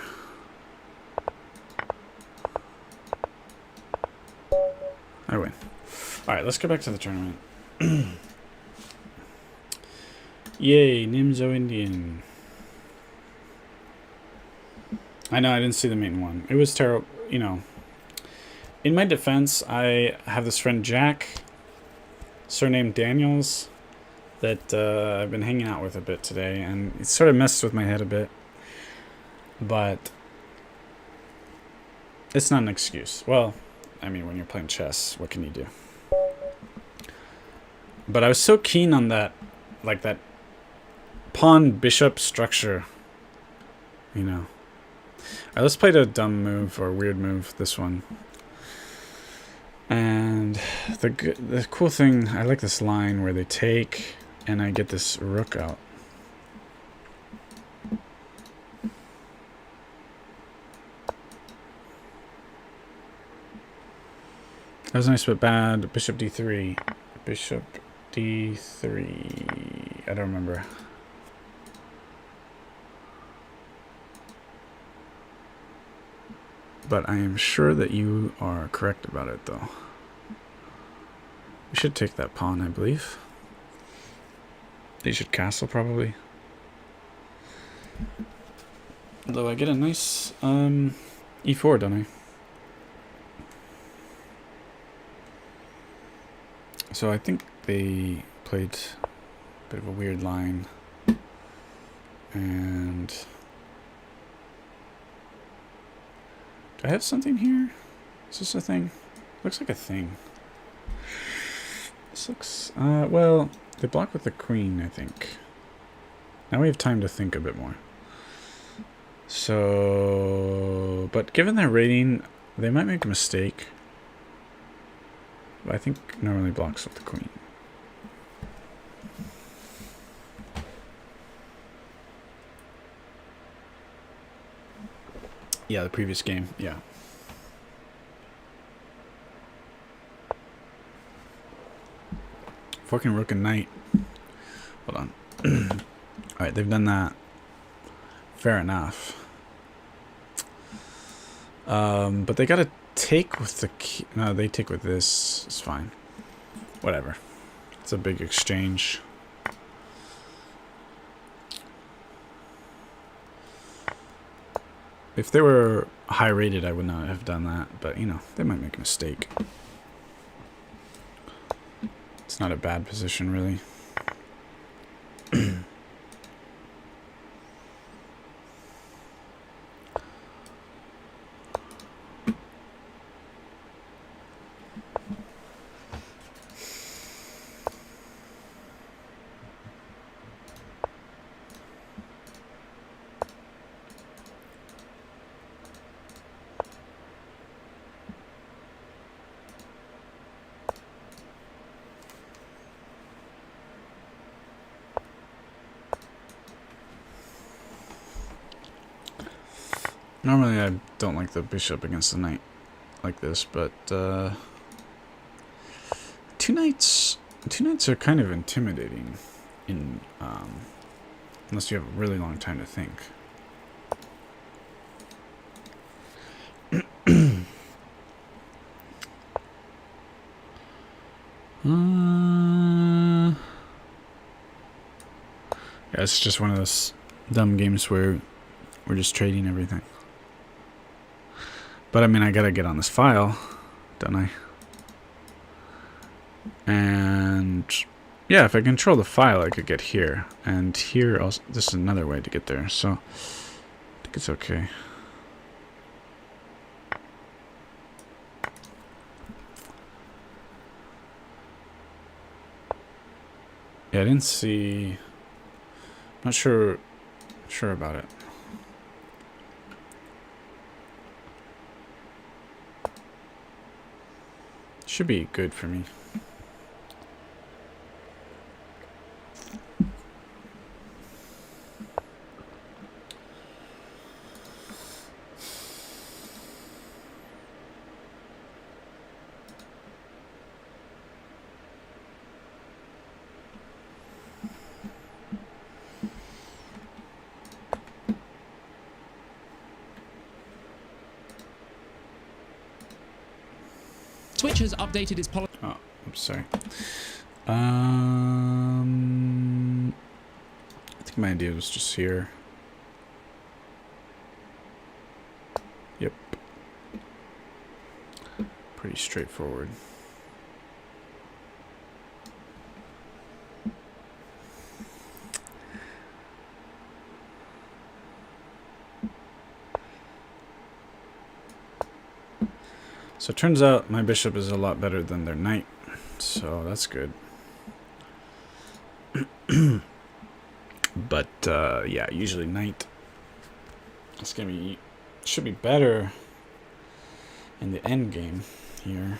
I win. Alright, let's go back to the tournament. Yay, Nimzo Indian. I know, I didn't see the main one. It was terrible, you know. In my defense, I have this friend Jack, surnamed Daniels, that I've been hanging out with a bit today, and it sort of messed with my head a bit. But it's not an excuse. Well, I mean, when you're playing chess, what can you do? But I was so keen on that, like that pawn-bishop structure, you know. Alright, let's play the dumb move, or weird move, this one. And the cool thing, I like this line where they take, and I get this rook out. That was nice but bad. Bishop d3. Bishop d3. I don't remember. But I am sure that you are correct about it, though. We should take that pawn, I believe. They should castle, probably. Though I get a nice e4, don't I? So I think they played a bit of a weird line. And do I have something here? Is this a thing? Looks like a thing. This looks, well, they block with the queen, I think. Now we have time to think a bit more. So, but given their rating, they might make a mistake. But I think normally blocks with the queen. Yeah, the previous game, yeah. Fucking rook and knight. Hold on. Alright, they've done that. Fair enough. But they gotta take with the key. No, they take with this. It's fine. Whatever. It's a big exchange. If they were high rated, I would not have done that. But, you know, they might make a mistake. It's not a bad position, really. Normally I don't like the bishop against the knight like this, but two knights are kind of intimidating in unless you have a really long time to think. Yeah, it's just one of those dumb games where we're just trading everything. But I mean, I gotta get on this file, don't I? And yeah, if I control the file, I could get here. And here, also, this is another way to get there. So I think it's okay. Yeah, I didn't see. Not sure about it. Should be good for me. Twitch has updated its policy. Oh, I'm sorry. I think my idea was just here. Yep. Pretty straightforward. So it turns out my bishop is a lot better than their knight, so that's good. But yeah, usually knight should be better in the end game here.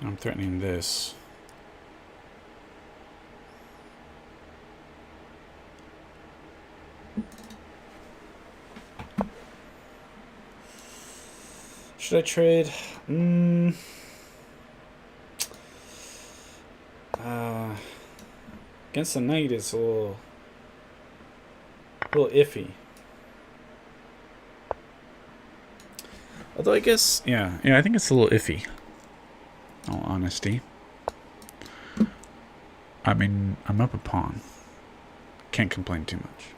I'm threatening this. Should I trade? Against the knight, it's a little iffy. Although I guess, yeah, I think it's a little iffy. In all honesty. I mean, I'm up a pawn. Can't complain too much.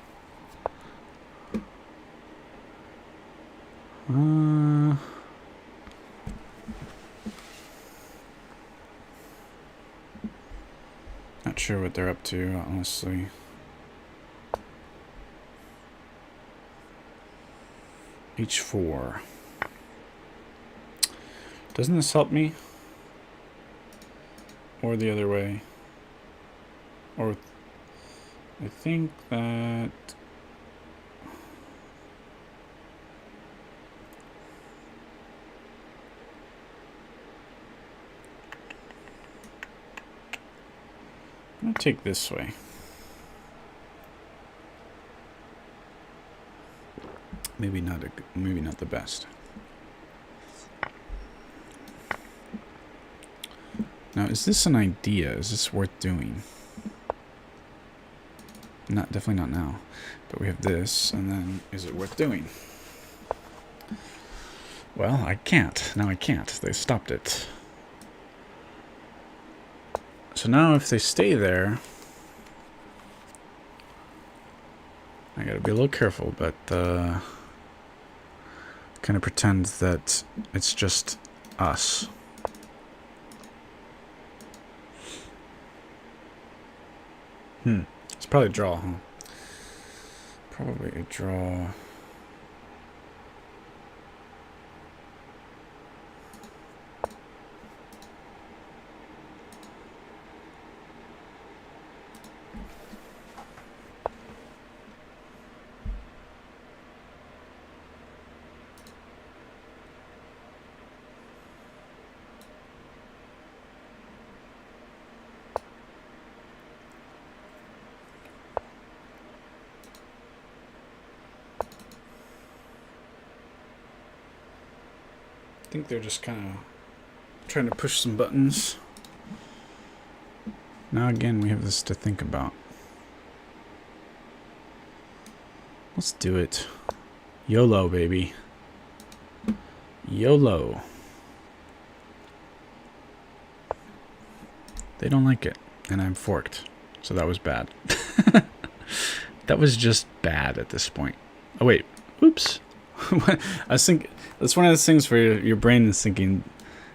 Not sure what they're up to, honestly. H4. Doesn't this help me? Or the other way? Or I think that I'm gonna take this way. Maybe not the best. Now, is this an idea? Is this worth doing? Definitely not now. But we have this, and then is it worth doing? Well, I can't. Now I can't. They stopped it. So now if they stay there, I gotta be a little careful, but kind of pretend that it's just us. It's probably a draw, huh? Probably a draw. I think they're just kind of trying to push some buttons. Now again, we have this to think about. Let's do it. YOLO, baby. YOLO. They don't like it, and I'm forked. So that was bad. That was just bad at this point. Oh, wait. Oops. I was thinking, that's one of those things where your brain is thinking,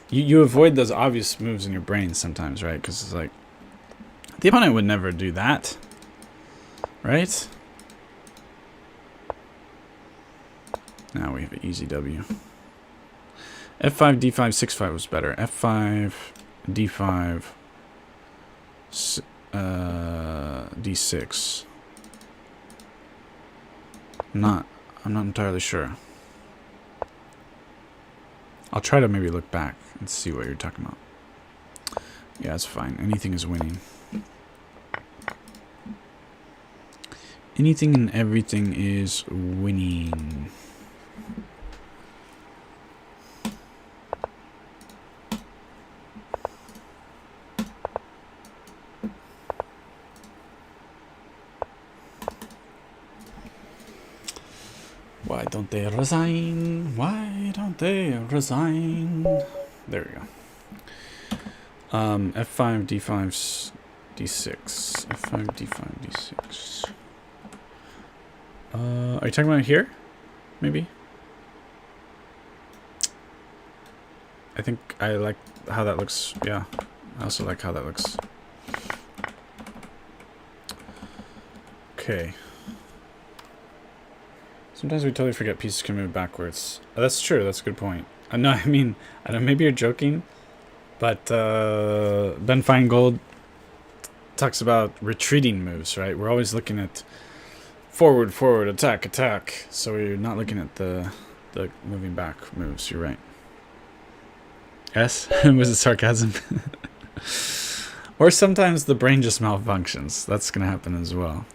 you avoid those obvious moves in your brain sometimes, right? Because it's like, the opponent would never do that, right? Now we have an easy W. F5, D5, 6-5 was better. F5, D5, D6. I'm not entirely sure. I'll try to maybe look back and see what you're talking about. Yeah, it's fine. Anything is winning. Anything and everything is winning. Why don't they resign? Why don't they resign? There we go. F5, D5, D6. F5, D5, D6. Are you talking about here? Maybe? I think I like how that looks. Yeah. I also like how that looks. Okay. Sometimes we totally forget pieces can move backwards. Oh, that's true. That's a good point. No, I mean, I don't. Maybe you're joking, but Ben Feingold talks about retreating moves, right? We're always looking at forward, forward, attack, attack. So you're not looking at the moving back moves. You're right. Yes, was it sarcasm? Or sometimes the brain just malfunctions. That's gonna happen as well.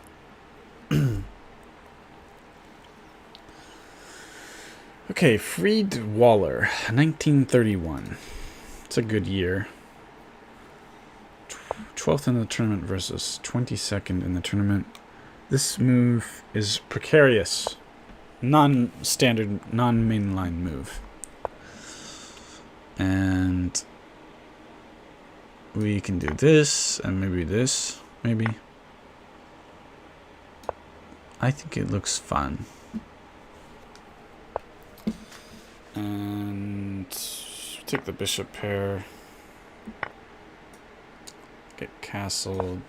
Okay, Fried Waller, 1931. It's a good year. 12th in the tournament versus 22nd in the tournament. This move is precarious. Non-standard, non-mainline move. And we can do this, and maybe this, maybe. I think it looks fun. And take the bishop pair. Get castled.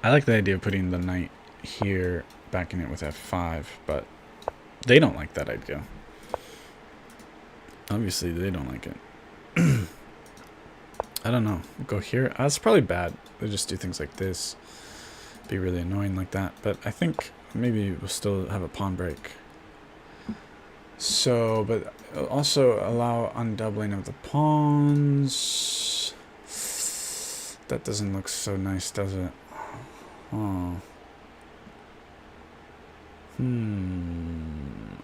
I like the idea of putting the knight here, backing it with f5, but they don't like that idea. Obviously, they don't like it. I don't know. Go here. That's probably bad. They just do things like this. Be really annoying like that. But I think maybe we'll still have a pawn break. So, but also allow undoubling of the pawns. That doesn't look so nice, does it? Oh.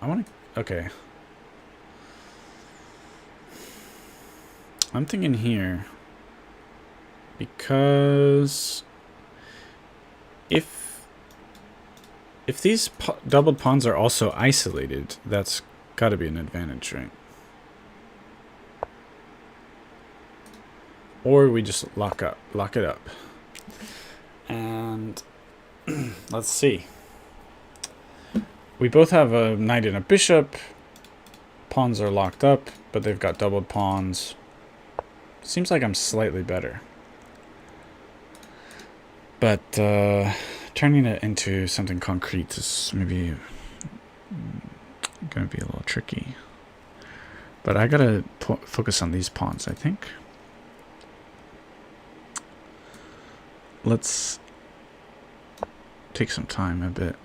I want to... Okay. I'm thinking here. Because... If these doubled pawns are also isolated, that's got to be an advantage, right? Or we just lock it up. And let's see. We both have a knight and a bishop. Pawns are locked up, but they've got doubled pawns. Seems like I'm slightly better. But turning it into something concrete is maybe going to be a little tricky. But I got to focus on these pawns, I think. Let's take some time a bit.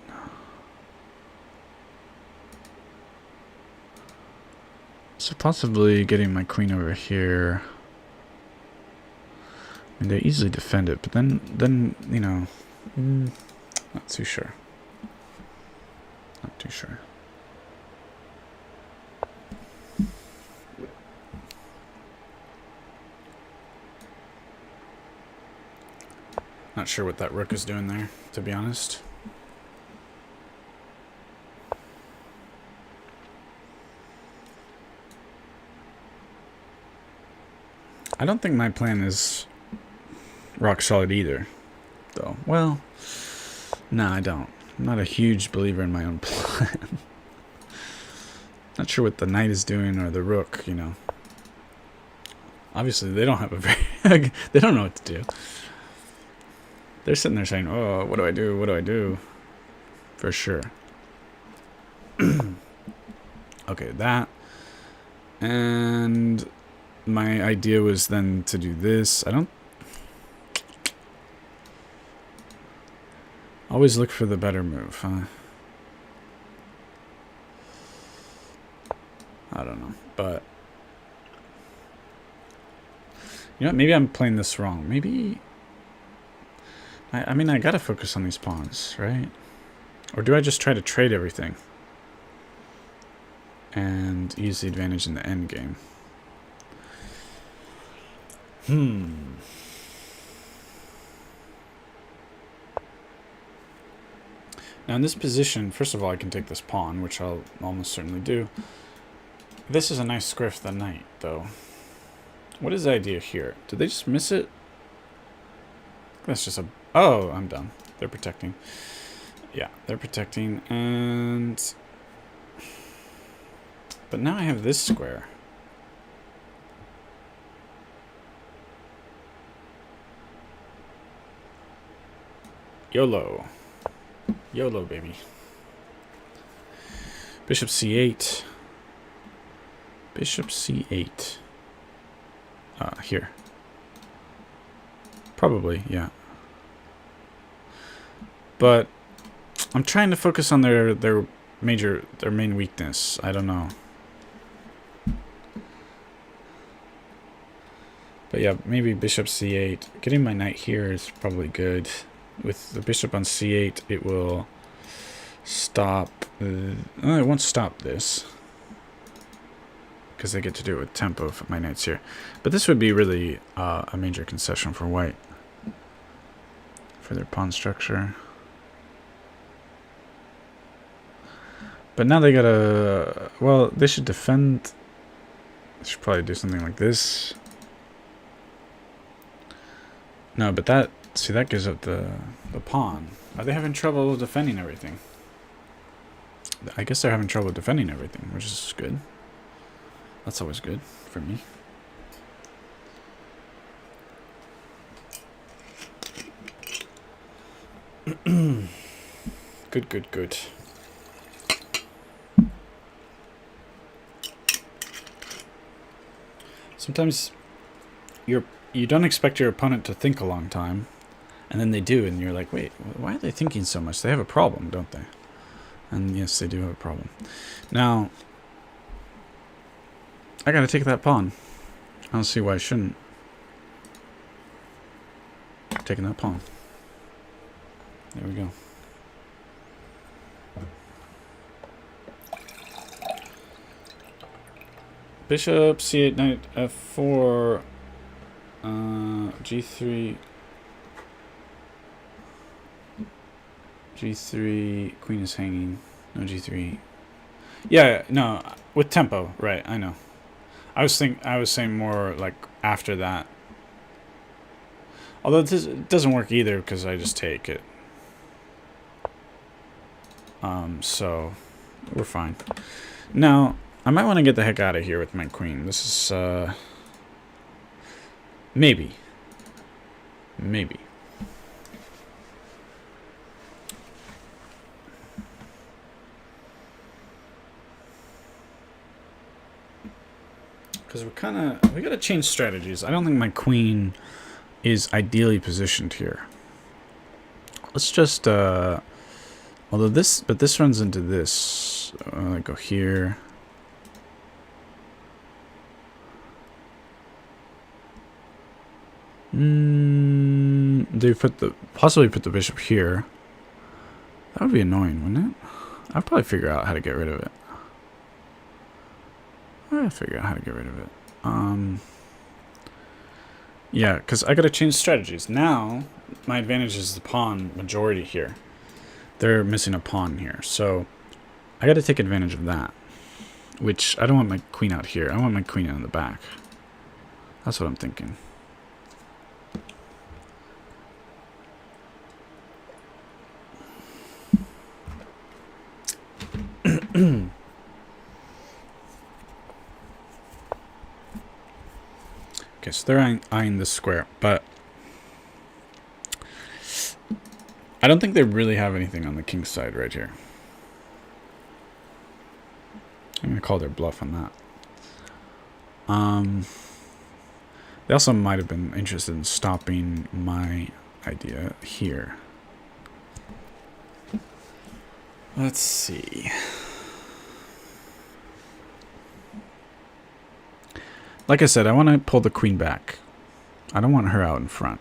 So possibly getting my queen over here. I mean, they easily defend it, but then you know, not too sure. Not too sure. Not sure what that rook is doing there, to be honest. I don't think my plan is rock solid either, though. Well, no, I don't. I'm not a huge believer in my own plan. Not sure what the knight is doing or the rook, you know. Obviously, they don't have a very... they don't know what to do. They're sitting there saying, oh, what do I do? What do I do? For sure. Okay, that. And my idea was then to do this. I don't... Always look for the better move, huh? I don't know, but... You know what? Maybe I'm playing this wrong. Maybe... I mean, I gotta focus on these pawns, right? Or do I just try to trade everything? And use the advantage in the end game? Now in this position, first of all, I can take this pawn, which I'll almost certainly do. This is a nice square for the knight, though. What is the idea here? Did they just miss it? That's just a... Oh, I'm done. They're protecting. Yeah, they're protecting, and... But now I have this square. YOLO. YOLO, baby. Bishop c8. Bishop c8. Here. Probably, yeah. But I'm trying to focus on their main weakness. I don't know. But yeah, maybe bishop c8. Getting my knight here is probably good. With the bishop on c8, it will stop. It won't stop this because they get to do it with tempo for my knights here. But this would be really a major concession for white for their pawn structure. But now they gotta. Well, they should defend. They should probably do something like this. No, but that. See, that gives up the pawn. Are they having trouble defending everything? I guess they're having trouble defending everything, which is good. That's always good for me. Good, good, good. Sometimes you don't expect your opponent to think a long time, and then they do, and you're like, wait, why are they thinking so much? They have a problem, don't they? And yes, they do have a problem. Now, I gotta take that pawn. I don't see why I shouldn't. Taking that pawn. There we go. Bishop, c8, knight, f4, g3, g3, queen is hanging, no g3. Yeah, no, with tempo, right? I know. I was saying more like after that. Although this doesn't work either because I just take it. So we're fine. Now I might want to get the heck out of here with my queen. This is maybe. Because we gotta change strategies. I don't think my queen is ideally positioned here. Let's just although this runs into this. Go here. They possibly put the bishop here. That would be annoying, wouldn't it? I'd probably figure out how to get rid of it. Yeah, because I gotta change strategies. Now, my advantage is the pawn majority here. They're missing a pawn here, so I gotta take advantage of that. Which, I don't want my queen out here. I want my queen in the back. That's what I'm thinking. Okay, so they're eyeing this square, but I don't think they really have anything on the king's side right here. I'm going to call their bluff on that. They also might have been interested in stopping my idea here. Let's see. Like I said, I want to pull the queen back. I don't want her out in front.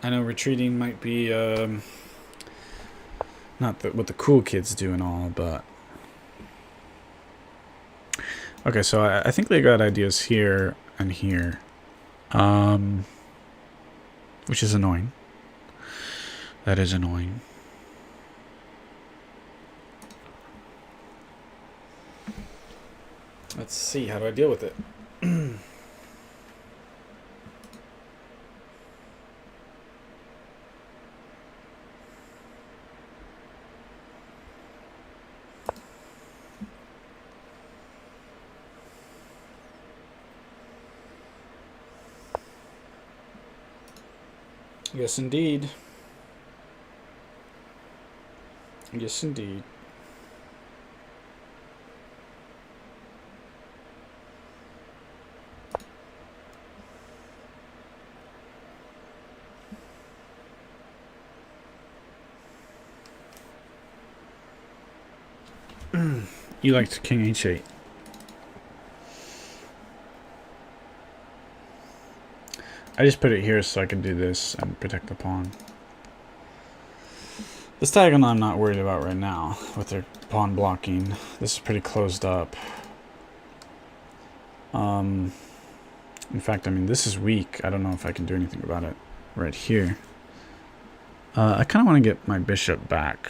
I know retreating might be not what the cool kids do and all, but okay. So I think they got ideas here and here, which is annoying. That is annoying. Let's see, how do I deal with it? Yes, indeed. Yes, indeed. You liked King H8. I just put it here so I could do this and protect the pawn. This diagonal I'm not worried about right now with their pawn blocking. This is pretty closed up. In fact, I mean, this is weak. I don't know if I can do anything about it right here. I kind of want to get my bishop back.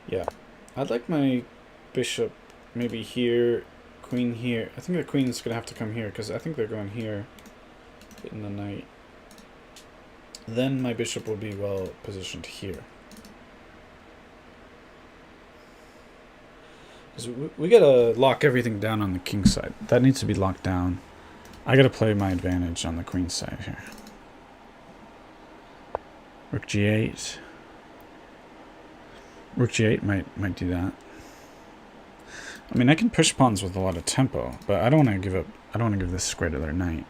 Yeah, I'd like my bishop maybe here, queen here. I think the queen's gonna have to come here because I think they're going here, getting the knight. Then my bishop will be well positioned here. Because we gotta lock everything down on the king side. That needs to be locked down. I gotta play my advantage on the queen side here. Rook g8. Rook g8 might do that. I mean, I can push pawns with a lot of tempo, but I don't want to give up. I don't want to give this square to their knight.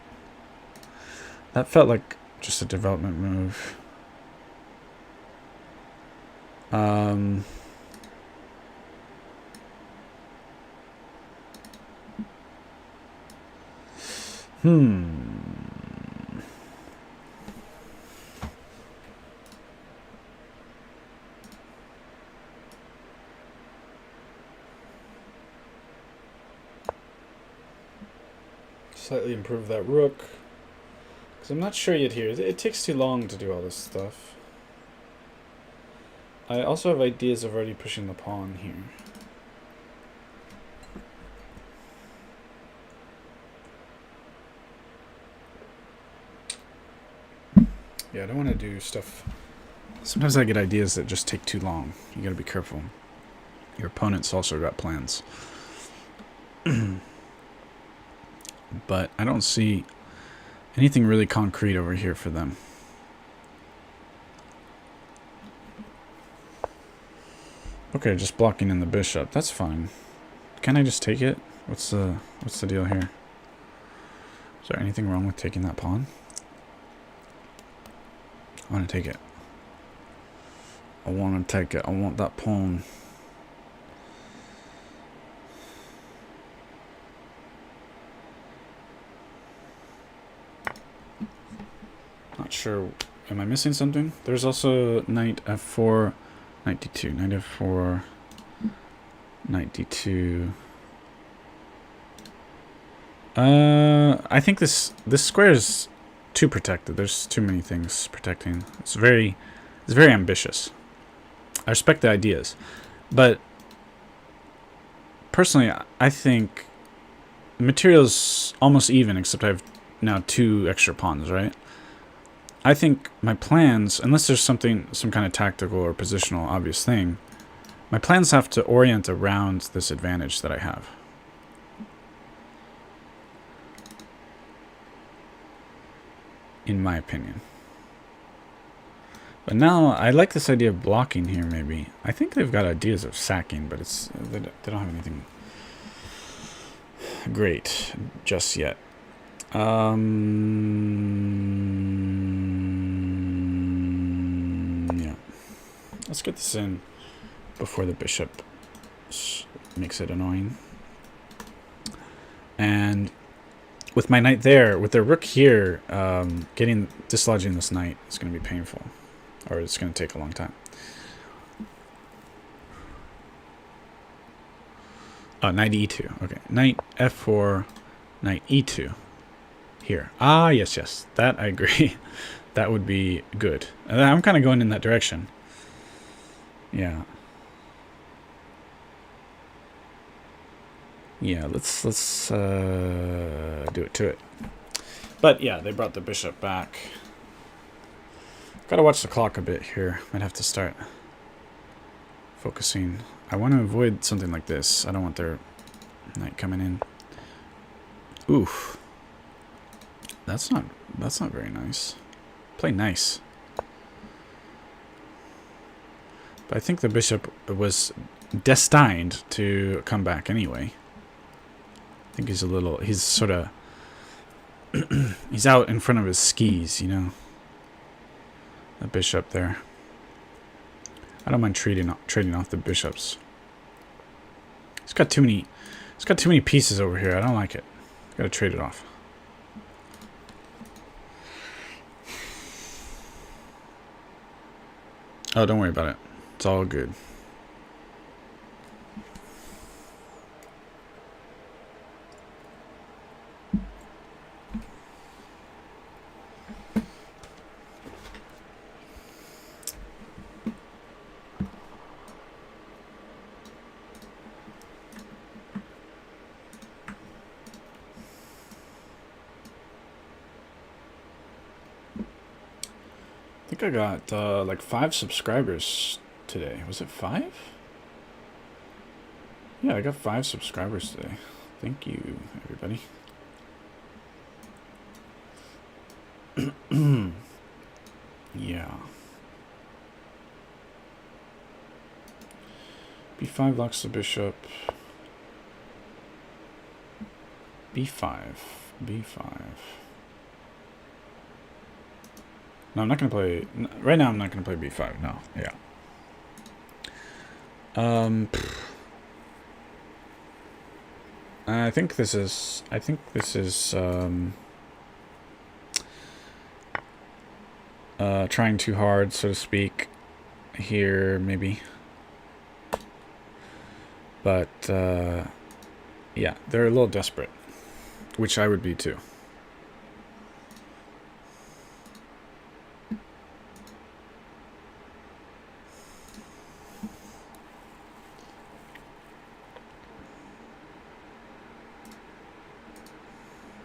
That felt like just a development move. Slightly improve that rook. Because I'm not sure yet here. It takes too long to do all this stuff. I also have ideas of already pushing the pawn here. Yeah, I don't want to do stuff. Sometimes I get ideas that just take too long. You gotta be careful. Your opponent's also got plans. But I don't see anything really concrete over here for them. Okay, just blocking in the bishop. That's fine. Can I just take it? What's the deal here? Is there anything wrong with taking that pawn? I want to take it. I want to take it. I want that pawn. Not sure. Am I missing something? There's also knight f4, knight d2, knight f4, knight d2. I think this square is too protected. There's too many things protecting. It's very ambitious. I respect the ideas, but personally, I think the material's almost even, except I have now 2 extra pawns, right? I think my plans, unless there's some kind of tactical or positional obvious thing, my plans have to orient around this advantage that I have. In my opinion. But now, I like this idea of blocking here, maybe. I think they've got ideas of sacking, but they don't have anything great just yet. Yeah. Let's get this in before the bishop makes it annoying. And with my knight there, with their rook here, dislodging this knight is going to be painful. Or it's going to take a long time. Oh, knight e2. Okay. Knight f4, knight e2. Here. Ah, yes. That I agree. That would be good. I'm kind of going in that direction. Yeah. Yeah, let's do it to it. But yeah, they brought the bishop back. Gotta watch the clock a bit here. Might have to start focusing. I want to avoid something like this. I don't want their knight coming in. Oof. That's not very nice. Play nice. But I think the bishop was destined to come back anyway. think he's a little... He's sort of... he's out in front of his skis, you know? The bishop there. I don't mind trading off the bishops. It's got too many pieces over here. I don't like it. Gotta trade it off. Oh, don't worry about it. It's all good. I think I got like 5 subscribers today. Was it 5? Yeah, I got 5 subscribers today. Thank you, everybody. Yeah. B5 locks the bishop. B5. B5. No, I'm not going to play... Right now, I'm not going to play B5. No, yeah. I think this is... trying too hard, so to speak. Here, maybe. But, yeah, they're a little desperate. Which I would be, too.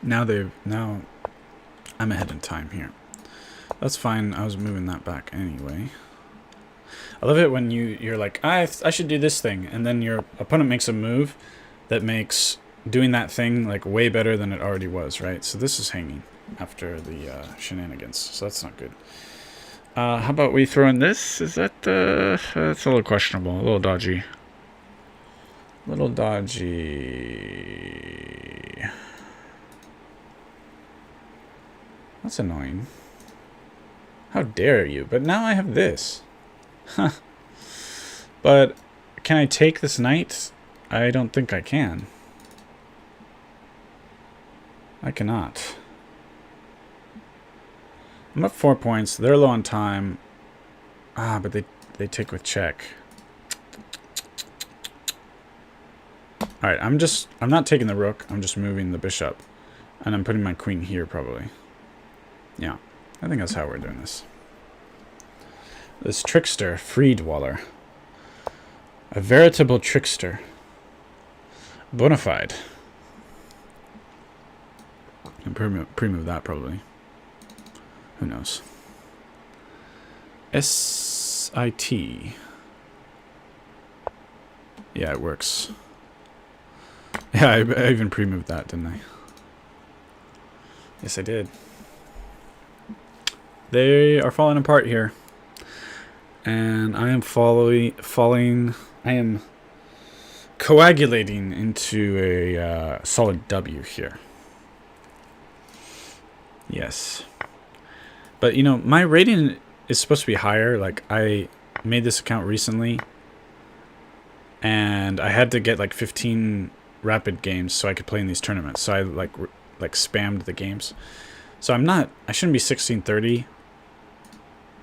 Now I'm ahead in time here. That's fine. I was moving that back anyway. I love it when you're like, I should do this thing, and then your opponent makes a move that makes doing that thing like way better than it already was, right? So this is hanging after the shenanigans, so that's not good. How about we throw in this? Is that that's a little questionable, a little dodgy. A little dodgy. That's annoying. How dare you? But now I have this. Huh. But can I take this knight? I don't think I can. I cannot. I'm up 4 points. They're low on time. Ah, but they take with check. Alright, I'm not taking the rook. I'm just moving the bishop. And I'm putting my queen here, probably. Yeah, I think that's how we're doing this. This trickster, Friedwaller. A veritable trickster. Bonafide. And pre-move that, probably. Who knows? S-I-T. Yeah, it works. Yeah, I even pre-moved that, didn't I? Yes, I did. They are falling apart here. And I am I am coagulating into a solid W here. Yes. But, you know, my rating is supposed to be higher. Like, I made this account recently. And I had to get, like, 15 rapid games so I could play in these tournaments. So I, like spammed the games. So I shouldn't be 1630.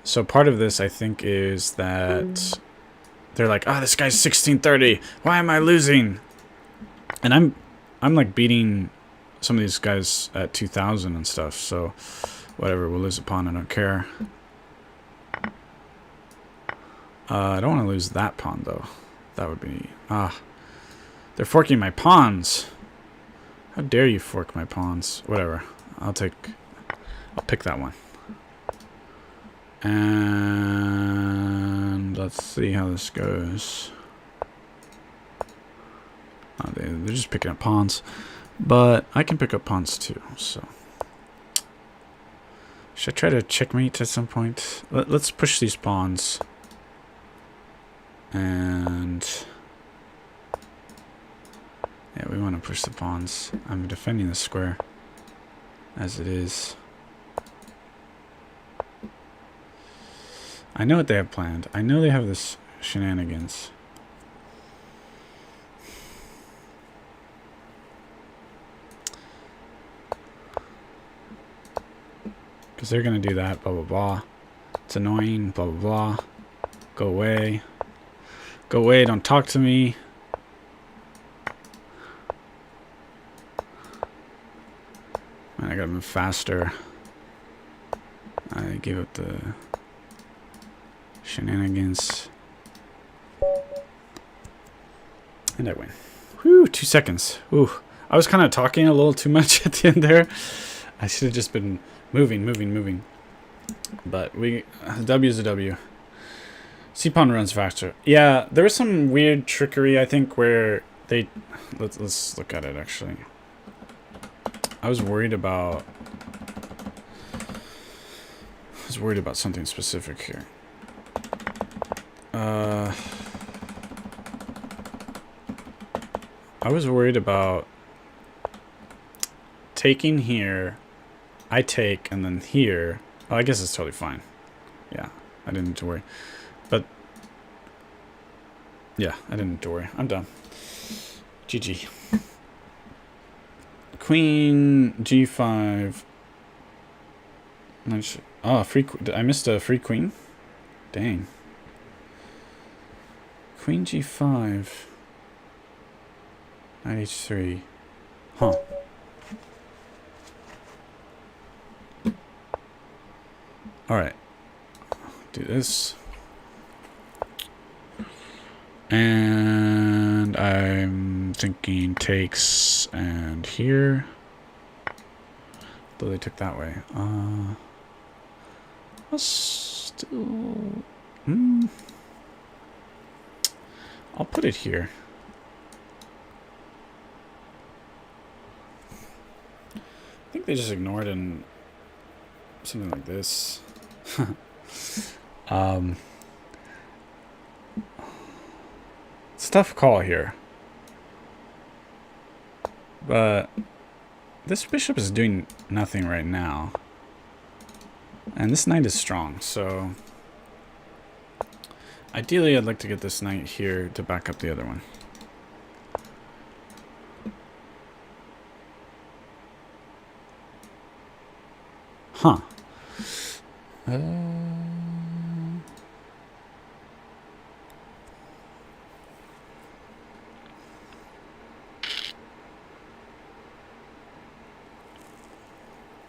So part of this, I think, is that they're like, oh, this guy's 1630. Why am I losing? And I'm like beating some of these guys at 2000 and stuff. So whatever, we'll lose a pawn. I don't care. I don't want to lose that pawn though. That would be they're forking my pawns. How dare you fork my pawns? Whatever. I'll pick that one. And let's see how this goes. Oh, they're just picking up pawns. But I can pick up pawns too, so. Should I try to checkmate at some point? Let's push these pawns. And Yeah, we want to push the pawns. I'm defending the square as it is. I know what they have planned. I know they have this shenanigans. Because they're going to do that, blah, blah, blah. It's annoying, blah, blah, blah. Go away. Go away, don't talk to me. Man, I gotta move faster. I gave up the shenanigans. And I win. Whew, 2 seconds. Ooh, I was kind of talking a little too much at the end there. I should have just been moving. But a W is a W. C-Pawn runs faster. Yeah, there was some weird trickery, I think, where they... Let's look at it, actually. I was worried about something specific here. I was worried about taking here. I take, and then here. Oh, I guess it's totally fine. Yeah, I didn't need to worry. But, yeah, I didn't need to worry. I'm done. GG. Queen G5. Oh, I missed a free queen? Dang. Queen G5. Knight H3. Huh. Alright. Do this. And I'm thinking takes and here. Though they took that way. I'll still... I'll put it here. I think they just ignored and something like this. It's a tough call here. But this bishop is doing nothing right now. And this knight is strong, so ideally I'd like to get this knight here to back up the other one. Huh.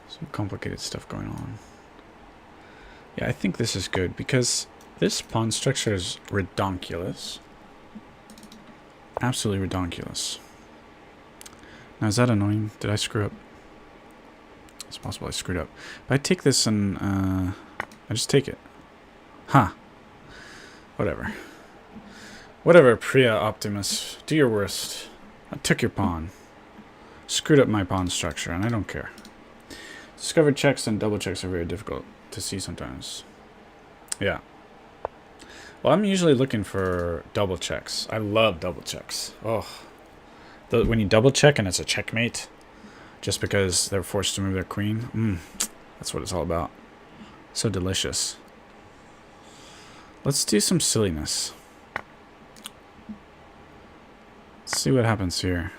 Some complicated stuff going on. Yeah, I think this is good because this pawn structure is redonkulous. Absolutely redonkulous. Now, is that annoying? Did I screw up? It's possible I screwed up. If I take this and I just take it. Huh. Whatever. Whatever, Priya Optimus. Do your worst. I took your pawn. Screwed up my pawn structure, and I don't care. Discovered checks and double checks are very difficult to see sometimes. Yeah. Well, I'm usually looking for double checks. I love double checks. Oh. When you double check and it's a checkmate, just because they're forced to move their queen, that's what it's all about. So delicious. Let's do some silliness. Let's see what happens here.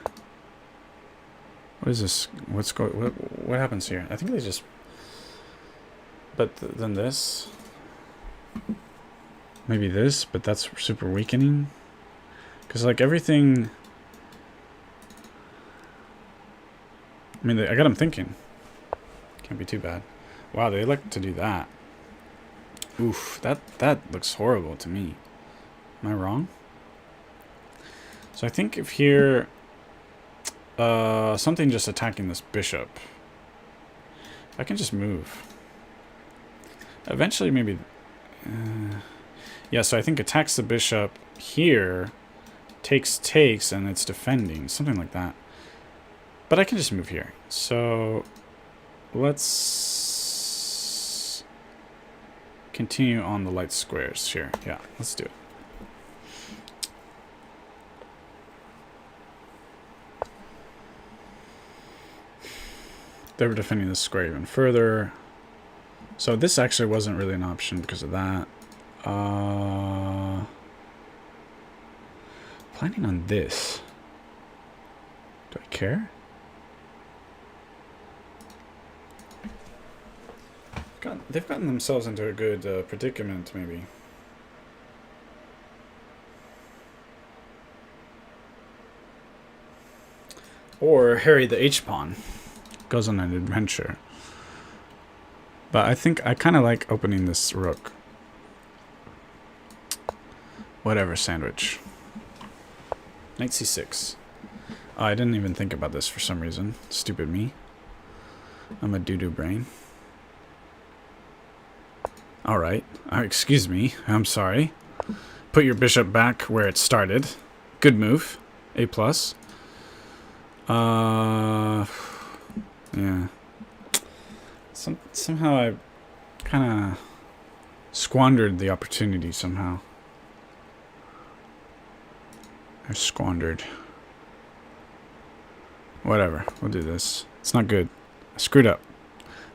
What is this? What happens here? I think they just... But then this... Maybe this, but that's super weakening. Because, like, everything... I mean, I got them thinking. Can't be too bad. Wow, they like to do that. Oof, that looks horrible to me. Am I wrong? So I think if here... something just attacking this bishop. I can just move. Eventually, maybe... yeah, so I think attacks the bishop here, takes, and it's defending. Something like that. But I can just move here. So let's continue on the light squares here. Yeah, let's do it. they were defending this square even further. So this actually wasn't really an option because of that. Planning on this. Do I care? They've gotten themselves into a good predicament, maybe. Or Harry the H-pawn goes on an adventure. But I think I kind of like opening this rook. Whatever, sandwich. Knight c6. Oh, I didn't even think about this for some reason. Stupid me. I'm a doo-doo brain. Alright. Excuse me. I'm sorry. Put your bishop back where it started. Good move. A+. Yeah. Somehow I kind of squandered the opportunity somehow. I squandered. Whatever. We'll do this. It's not good. I screwed up.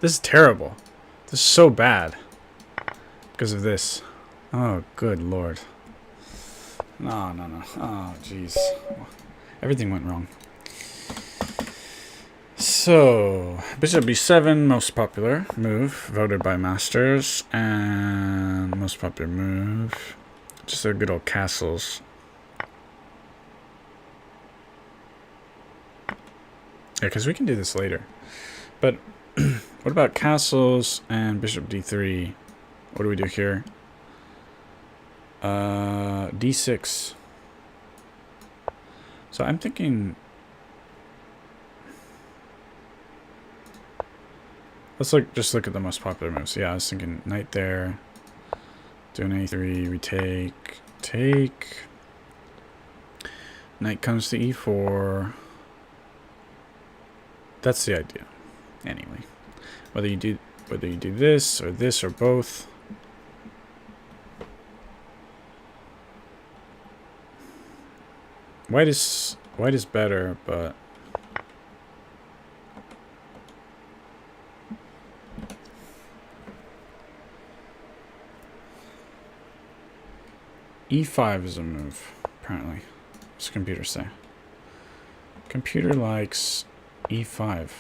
This is terrible. This is so bad. Because of this. Oh, good lord. No. Oh, jeez. Everything went wrong. So, bishop b7, most popular move, voted by masters, and most popular move, just a good old castles. Yeah, because we can do this later. But, what about castles and bishop d3? What do we do here? D6. So I'm thinking... Let's just look at the most popular moves. Yeah, I was thinking knight there. Do an a3, we take. Knight comes to e4. That's the idea. Anyway, whether you do this or both. White is better, but e5 is a move, apparently. What's the computer say? Computer likes e5.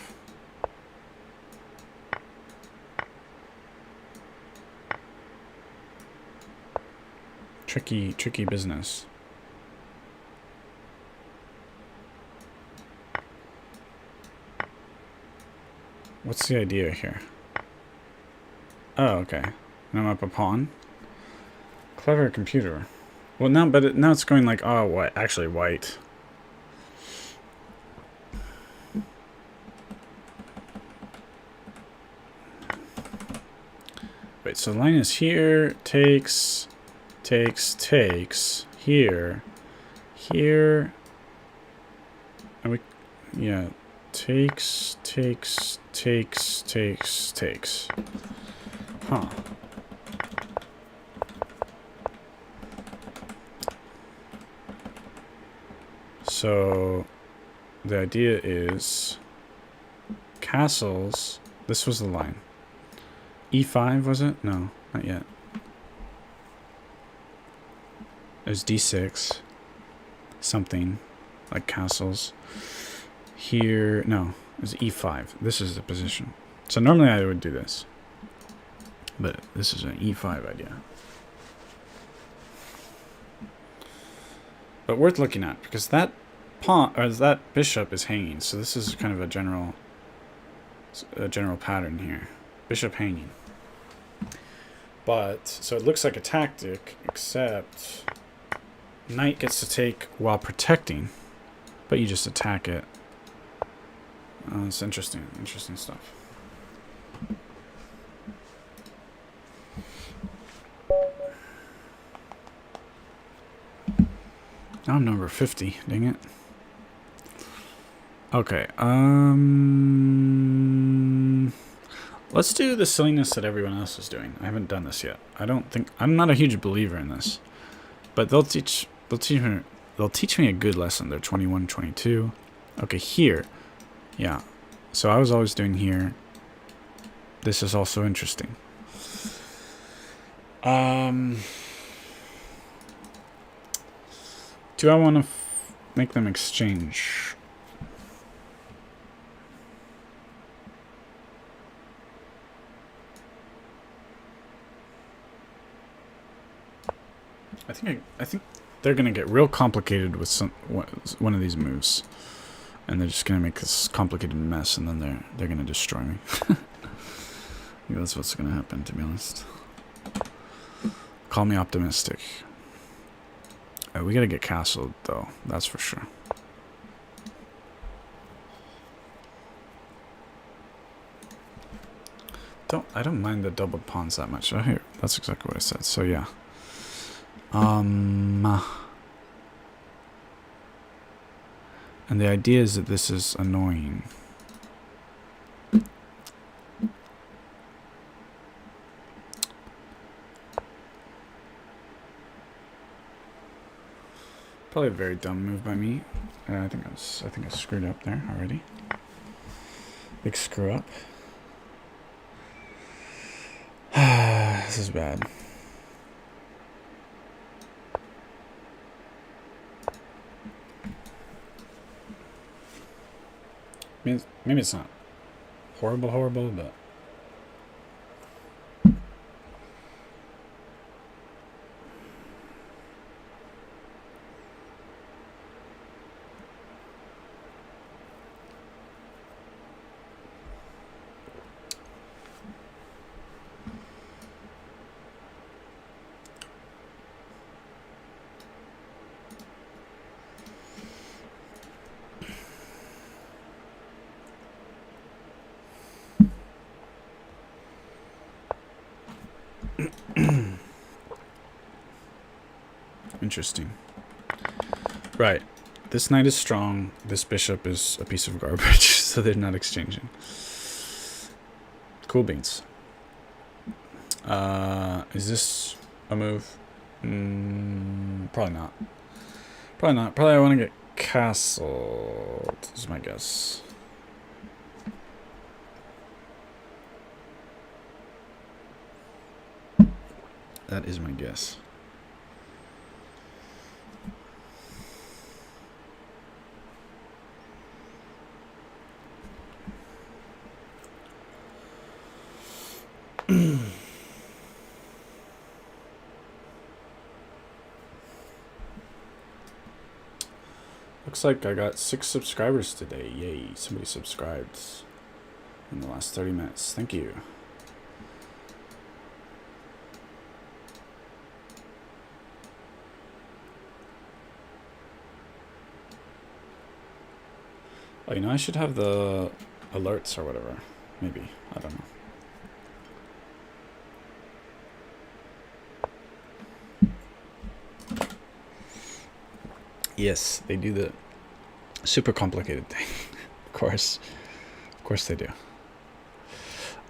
Tricky business. What's the idea here? Oh, okay. And I'm up a pawn. Clever computer. Well, now, now it's going like, oh, what? Actually, white. Wait, so the line is here, takes, here, and we, yeah, takes. Huh. So the idea is castles. This was the line. E5 was it? No, not yet. There's D6. Something like castles. Here, no, it's E5. This is the position. So normally I would do this, but this is an E5 idea. But worth looking at because that pawn or that bishop is hanging. So this is kind of a general pattern here. Bishop hanging. But so it looks like a tactic, except knight gets to take while protecting, but you just attack it. It's interesting stuff. Now I'm number 50, dang it. Okay, let's do the silliness that everyone else is doing. I haven't done this yet. I'm not a huge believer in this. But they'll teach me a good lesson. They're 21, 22. Okay, here. Yeah. So I was always doing here. This is also interesting. Do I want to make them exchange? I think they're gonna get real complicated with one of these moves, and they're just gonna make this complicated mess, and then they're gonna destroy me. Yeah, that's what's gonna happen, to be honest. Call me optimistic. We gotta get castled, though. That's for sure. I don't mind the double pawns that much. Oh, here, that's exactly what I said. So yeah. And the idea is that this is annoying. Probably a very dumb move by me. I think I screwed up there already. Big screw up. This is bad. Maybe it's not horrible, but interesting. Right. This knight is strong. This bishop is a piece of garbage, so they're not exchanging. Cool beans. Is this a move? Probably not. Probably I want to get castled, is my guess. That is my guess. Looks like I got 6 subscribers today. Yay, somebody subscribed in the last 30 minutes. Thank you. Oh, you know, I should have the alerts or whatever. Maybe. I don't know. Yes, they do the super complicated thing. Of course they do.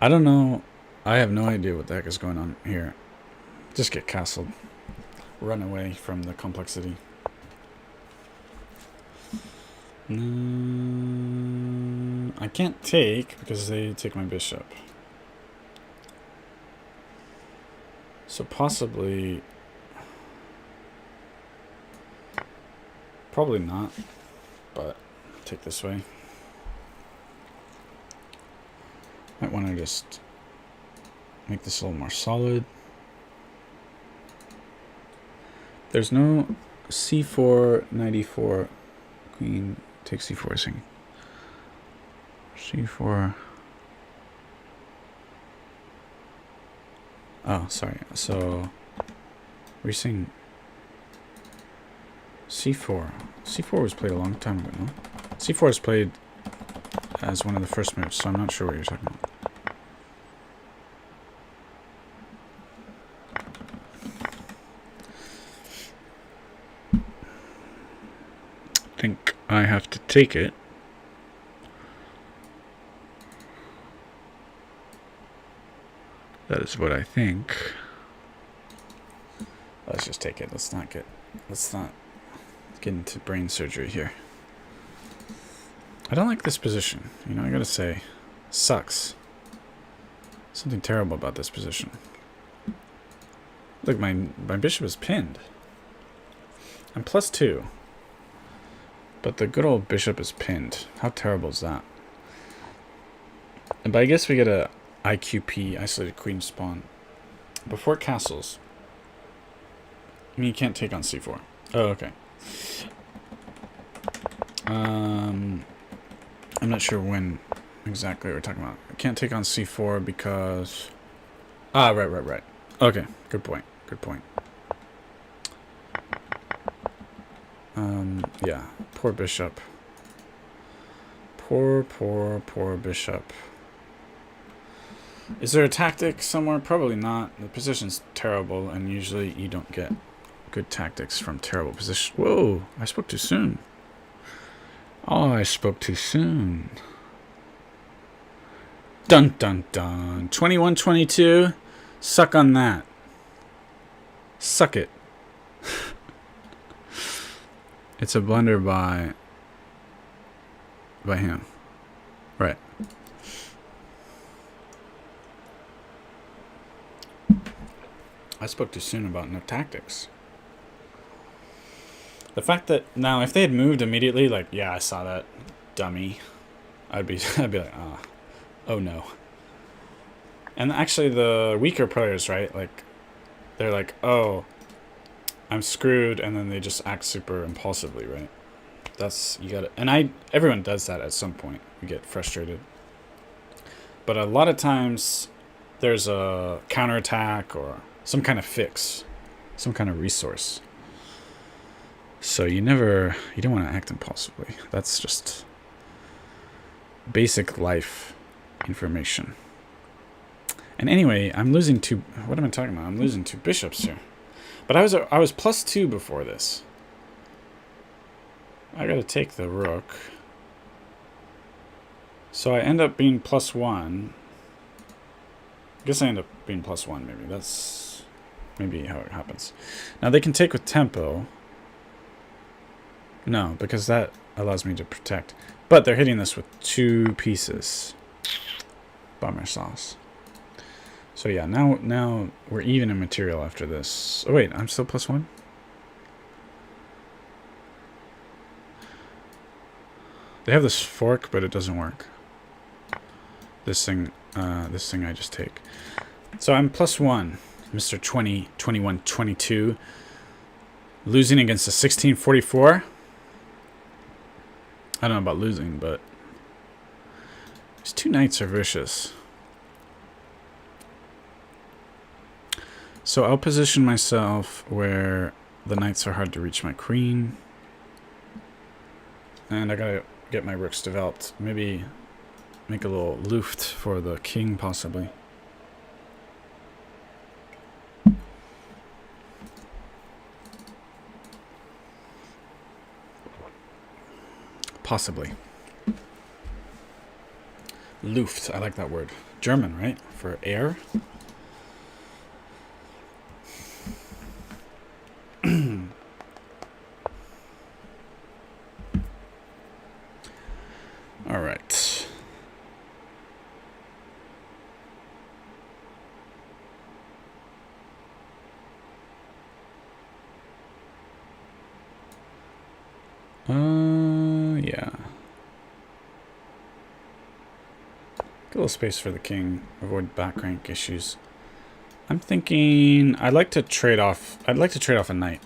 I don't know. I have no idea what the heck is going on here. Just get castled. Run away from the complexity. I can't take because they take my bishop. So possibly... Probably not, but take this way. Might want to just make this a little more solid. There's no c4, knight e4, queen takes c4, sing. c4. Oh, sorry. So we're seeing c4. c4 was played a long time ago, no? c4 is played as one of the first moves, so I'm not sure what you're talking about. I think I have to take it. That is what I think. Let's just take it. Let's not get into brain surgery here. I don't like this position. You know, I gotta say, sucks. Something terrible about this position. Look, my bishop is pinned. I'm +2. But the good old bishop is pinned. How terrible is that? But I guess we get a IQP, isolated queen spawn. Before castles. I mean, you can't take on c4. Oh, okay. I'm not sure when exactly we're talking about. I can't take on c4 because... Ah, right. Okay, good point. Yeah, poor bishop. Poor bishop. Is there a tactic somewhere? Probably not. The position's terrible, and usually you don't get good tactics from terrible position. Whoa, I spoke too soon. Oh, I spoke too soon. Dun dun dun. 21-22. Suck on that. Suck it. It's a blunder by him. Right. I spoke too soon about no tactics. The fact that now, if they had moved immediately, like, yeah, I saw that, dummy, I'd be like, oh no. And actually, the weaker players, right? Like, they're like, oh, I'm screwed, and then they just act super impulsively, right? That's, you gotta, and everyone does that at some point. You get frustrated. But a lot of times, there's a counterattack or some kind of fix, some kind of resource. So you don't want to act impulsively. That's just basic life information. And anyway, I'm losing two, what am I talking about? I'm losing 2 bishops here. But I was +2 before this. I gotta take the rook. So I end up being +1. I guess I end up being +1 maybe. That's maybe how it happens. Now they can take with tempo. No, because that allows me to protect. But they're hitting this with 2 pieces. Bummer sauce. So yeah, now we're even in material after this. Oh wait, I'm still +1? They have this fork, but it doesn't work. This thing I just take. So I'm +1, Mr. 20, 21, 22. Losing against a 1644. I don't know about losing, but these 2 knights are vicious. So I'll position myself where the knights are hard to reach my queen. And I gotta get my rooks developed. Maybe make a little luft for the king, possibly. Possibly. Luft, I like that word. German, right? For air. All right. Yeah. Get a little space for the king. Avoid back rank issues. I'm thinking I'd like to trade off a knight.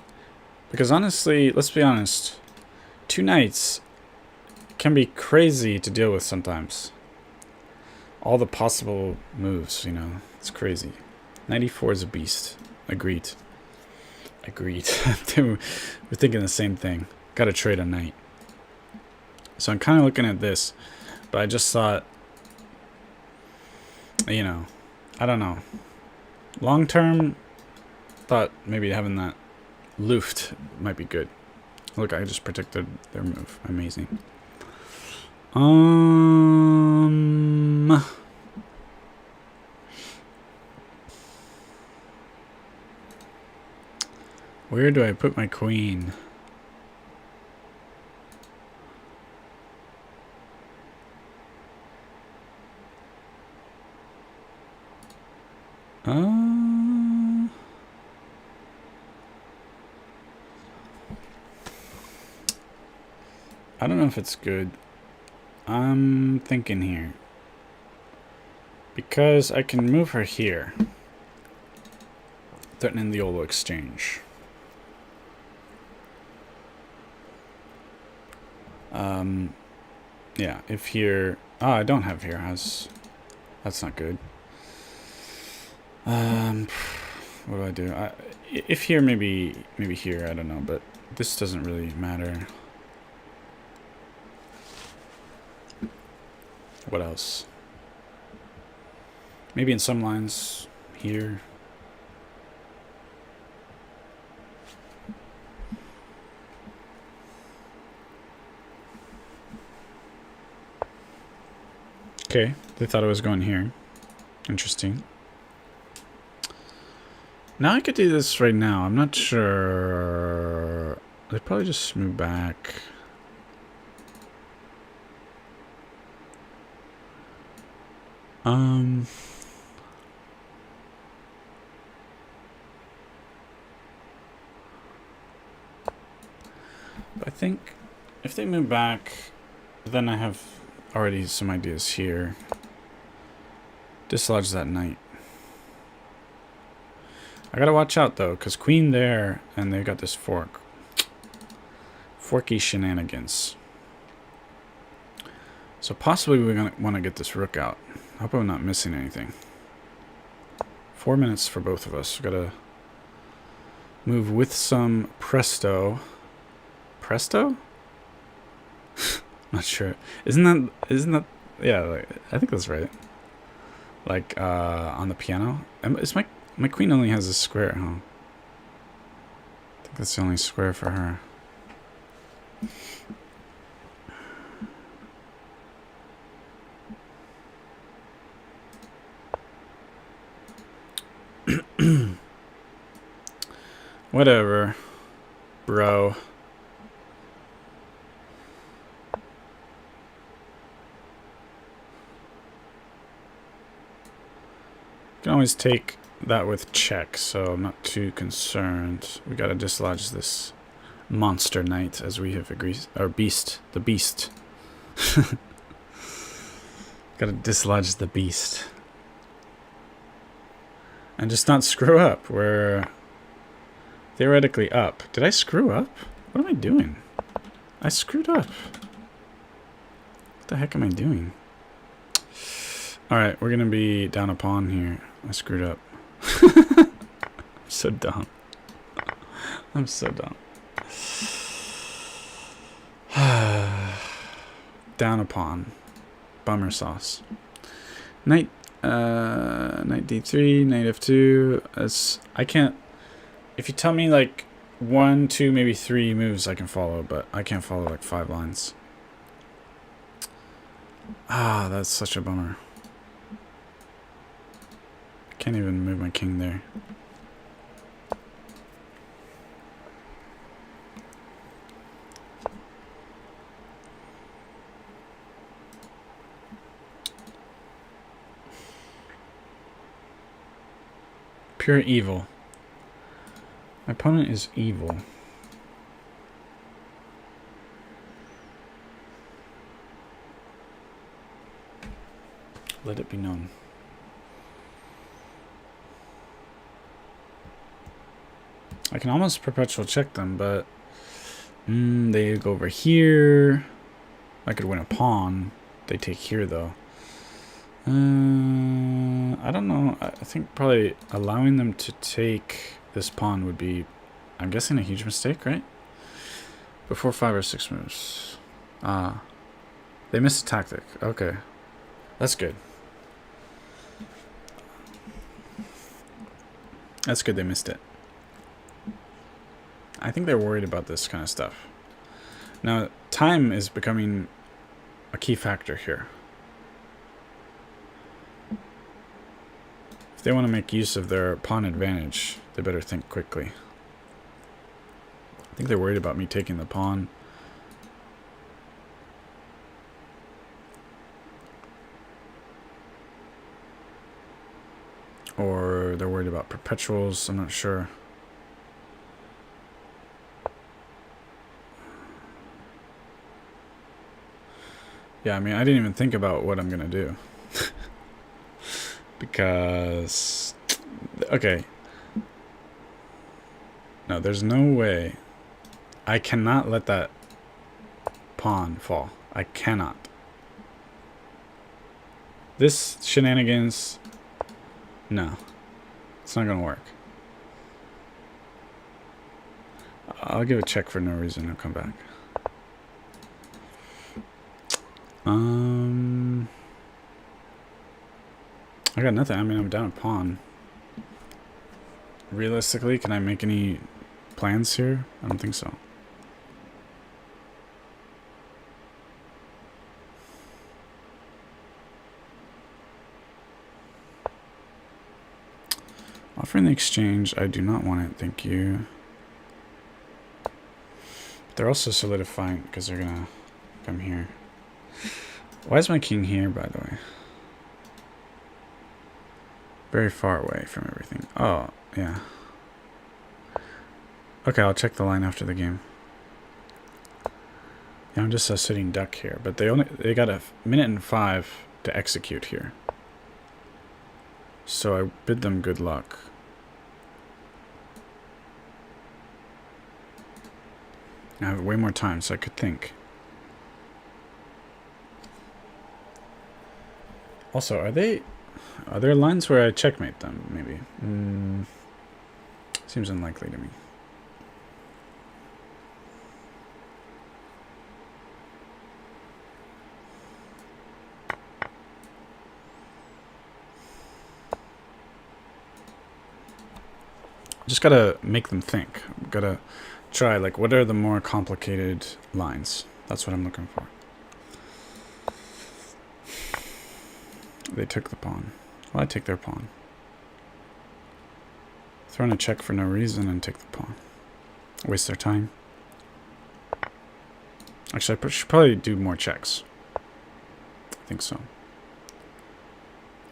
Because honestly, let's be honest, 2 knights can be crazy to deal with sometimes. All the possible moves, you know, it's crazy. 94 is a beast. Agreed. We're thinking the same thing. Gotta trade a knight. So I'm kind of looking at this, but I just thought, you know, I don't know. Long term, thought maybe having that luft might be good. Look, I just predicted their move. Amazing. Where do I put my queen? I don't know if it's good. I'm thinking here. Because I can move her here. Threatening the Olo exchange. Yeah, if here... Oh, I don't have here. That's not good. What do I do? If here, maybe here, I don't know, but this doesn't really matter. What else? Maybe in some lines here. Okay, they thought I was going here. Interesting. Now I could do this right now. I'm not sure. They probably just move back. I think if they move back, then I have already some ideas here. Dislodge that knight. I gotta watch out though, because queen there, and they got this fork. Forky shenanigans. So possibly we're gonna want to get this rook out. I hope I'm not missing anything. 4 minutes for both of us. We gotta move with some presto. Presto? Not sure. Isn't that yeah, like, I think that's right. Like on the piano. Is my queen only has a square, huh? I think that's the only square for her. Whatever, bro. You can always take that with check, so I'm not too concerned. We gotta dislodge this monster knight, as we have agreed. Or beast. The beast. Gotta dislodge the beast. And just not screw up. We're theoretically up. Did I screw up? What am I doing? I screwed up. What the heck am I doing? Alright, we're gonna be down a pawn here. I screwed up. I'm so dumb. I'm so dumb. Down a pawn. Bummer sauce. Knight d3, knight f2. I can't. If you tell me like 1, 2, maybe 3 moves, I can follow, but I can't follow like 5 lines. Ah, that's such a bummer. Can't even move my king there. Pure evil. My opponent is evil. Let it be known. I can almost perpetual check them, but they go over here. I could win a pawn. They take here though. I don't know. I think probably allowing them to take this pawn would be, I'm guessing, a huge mistake, right? Before 5 or 6 moves. They missed a tactic. Okay. That's good. That's good they missed it. I think they're worried about this kind of stuff. Now, time is becoming a key factor here. If they want to make use of their pawn advantage, they better think quickly. I think they're worried about me taking the pawn. Or they're worried about perpetuals, I'm not sure. Yeah, I mean, I didn't even think about what I'm gonna do. Because... Okay. No, there's no way. I cannot let that pawn fall. I cannot. This shenanigans... No. It's not gonna work. I'll give a check for no reason. I'll come back. I got nothing. I mean, I'm down a pawn. Realistically, can I make any plans here? I don't think so. Offering the exchange, I do not want it, thank you. They're also solidifying because they're gonna come here. Why is my king here, by the way? Very far away from everything. Oh, yeah. Okay, I'll check the line after the game. Yeah, I'm just a sitting duck here, but they got a minute and 5 to execute here. So I bid them good luck. I have way more time, so I could think. Also, are there lines where I checkmate them, maybe? Seems unlikely to me. Just gotta make them think. Gotta try, like, what are the more complicated lines? That's what I'm looking for. They took the pawn. Well, I take their pawn. Throw in a check for no reason and take the pawn. Waste their time. Actually, I should probably do more checks. I think so.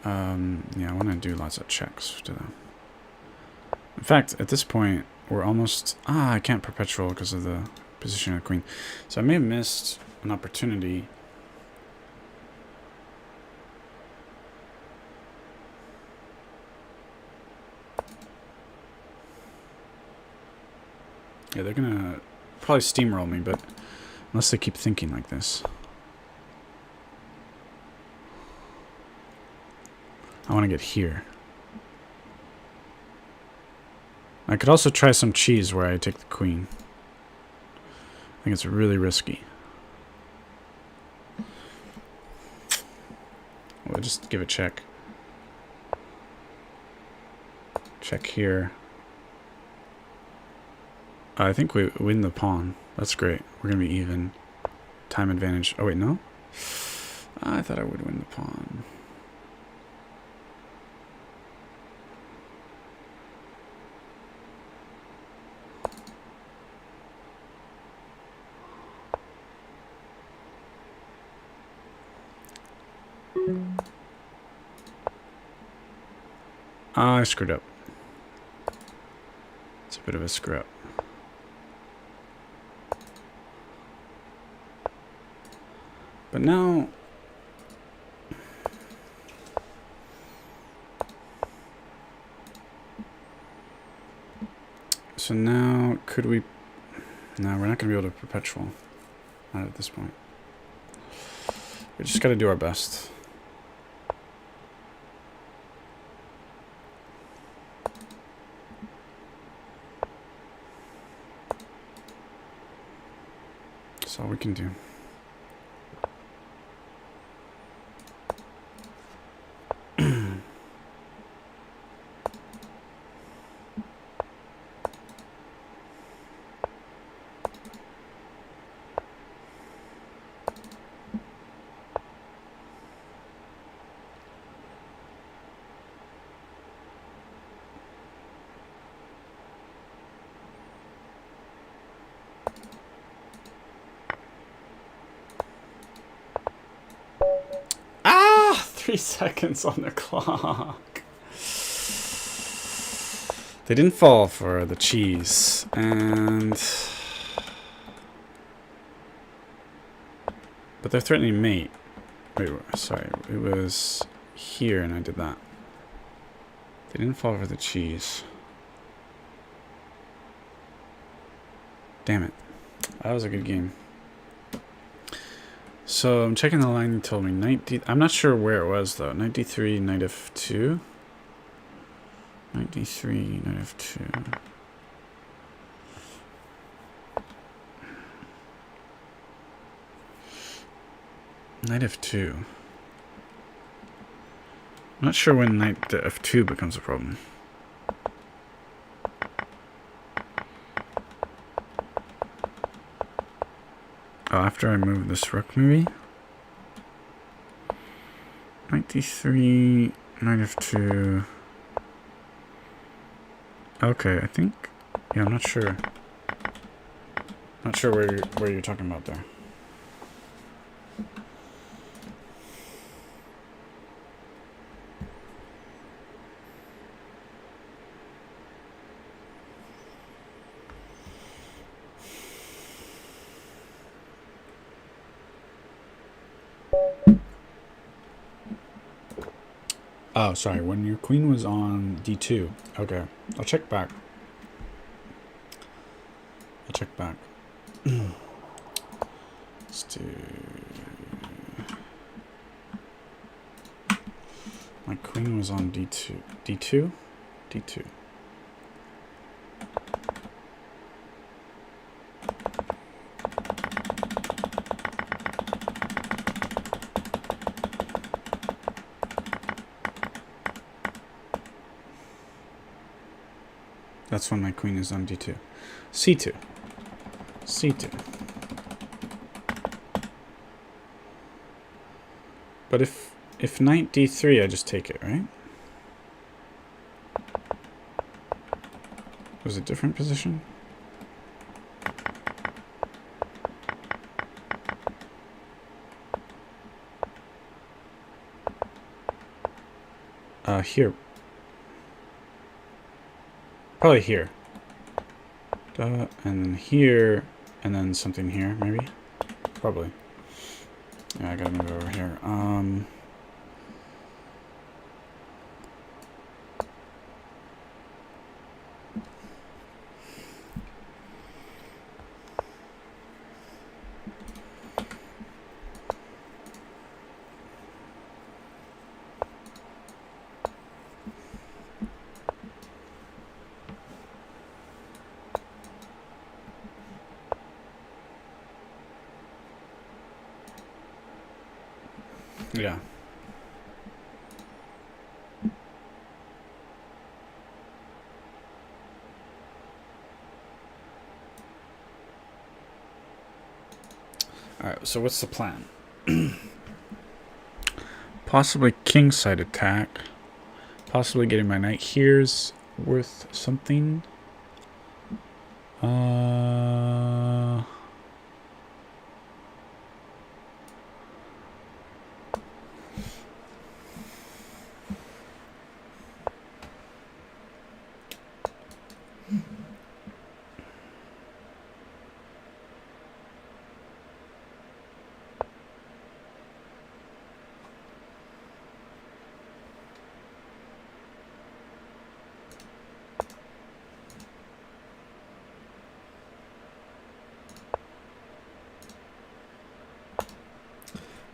Yeah, I want to do lots of checks to them. In fact, at this point, we're almost... I can't perpetual because of the position of the queen. So I may have missed an opportunity. Yeah, they're gonna probably steamroll me, but unless they keep thinking like this. I want to get here. I could also try some cheese where I take the queen. I think it's really risky. We'll just give a check. Check here. I think we win the pawn. That's great. We're going to be even. Time advantage. Oh, wait, no? I thought I would win the pawn. I screwed up. It's a bit of a screw up. But now... So now, could we... No, we're not going to be able to perpetual. Not at this point. We just got to do our best. That's all we can do. Ah! 3 seconds on the clock. They didn't fall for the cheese, and... But they're threatening mate. Wait, sorry. It was here and I did that. They didn't fall for the cheese. Damn it. That was a good game. So I'm checking the line you told me. Knight D. I'm not sure where it was though. Knight D3, Knight F2. Knight D3, Knight F2. Knight F2. I'm not sure when Knight to F2 becomes a problem. Oh, after I move this rook, maybe? Knight D3, Knight F2. Okay, I think. Yeah, I'm not sure. Not sure where you're talking about there. Oh, sorry. When your queen was on D2. Okay. I'll check back. Let's do... My queen was on D2. D2? D2. That's when my queen is on D2. C2. C2. But if knight D3, I just take it, right? Was it a different position? Here. Probably here. And then here, and then something here, maybe? Probably. Yeah, I gotta move over here. Yeah. Alright, so what's the plan? Possibly kingside attack. Possibly getting my knight here's worth something.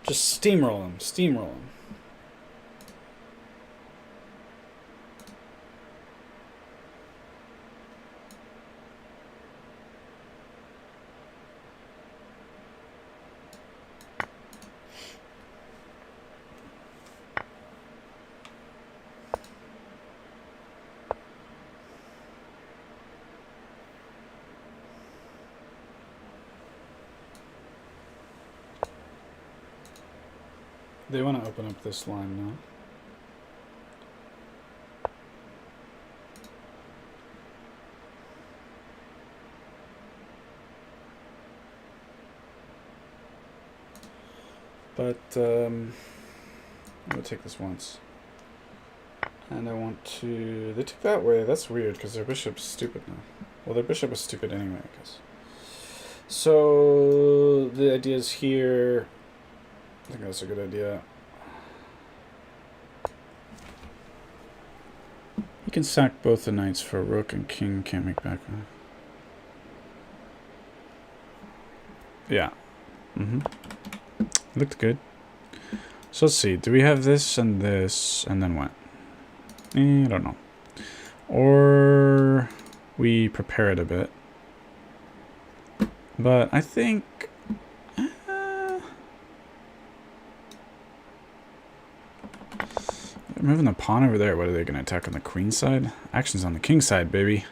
Just steamroll him, steamroll him. They want to open up this line now. But I'm gonna take this once. And I want to... They took that way. That's weird because their bishop's stupid now. Well, their bishop was stupid anyway, I guess. So the idea is here... I think that's a good idea. You can sack both the knights for rook and king. Can't make back. Yeah. Looked good. So let's see. Do we have this and then what? I don't know. Or we prepare it a bit. But I think... they're moving the pawn over there. What are they going to attack on the queen side? Action's on the king side, baby.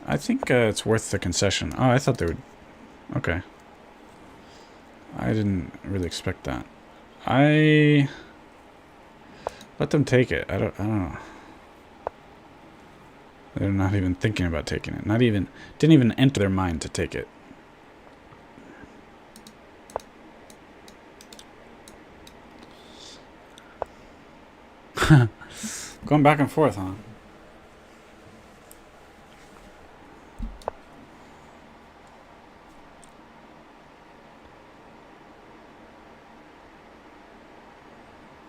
I think it's worth the concession. Oh, I thought they would... Okay. I didn't really expect that. I... let them take it. I don't know. They're not even thinking about taking it. Didn't even enter their mind to take it. Going back and forth, huh?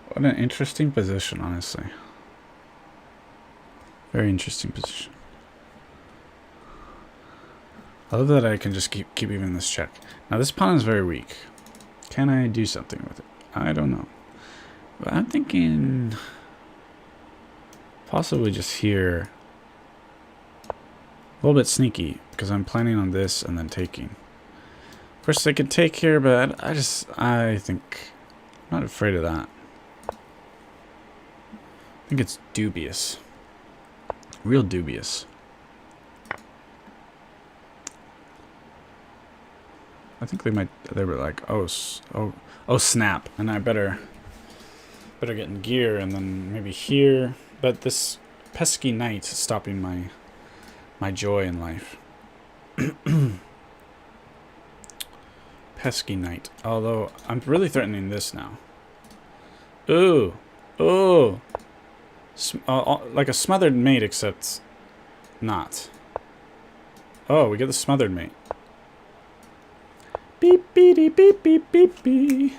What an interesting position, honestly. Very interesting position. I love that I can just keep even this check. Now this pawn is very weak. Can I do something with it? I don't know. But I'm thinking possibly just here. A little bit sneaky because I'm planning on this and then taking. Of course they could take here, but I think I'm not afraid of that. I think it's dubious. Real dubious. I think they were like, oh snap, and I better get in gear, and then maybe here. But this pesky knight is stopping my joy in life. Pesky knight. Although I'm really threatening this now. Ooh, ooh. Like a smothered mate, except not. Oh, we get the smothered mate. Beep beep beep beep beep beep beep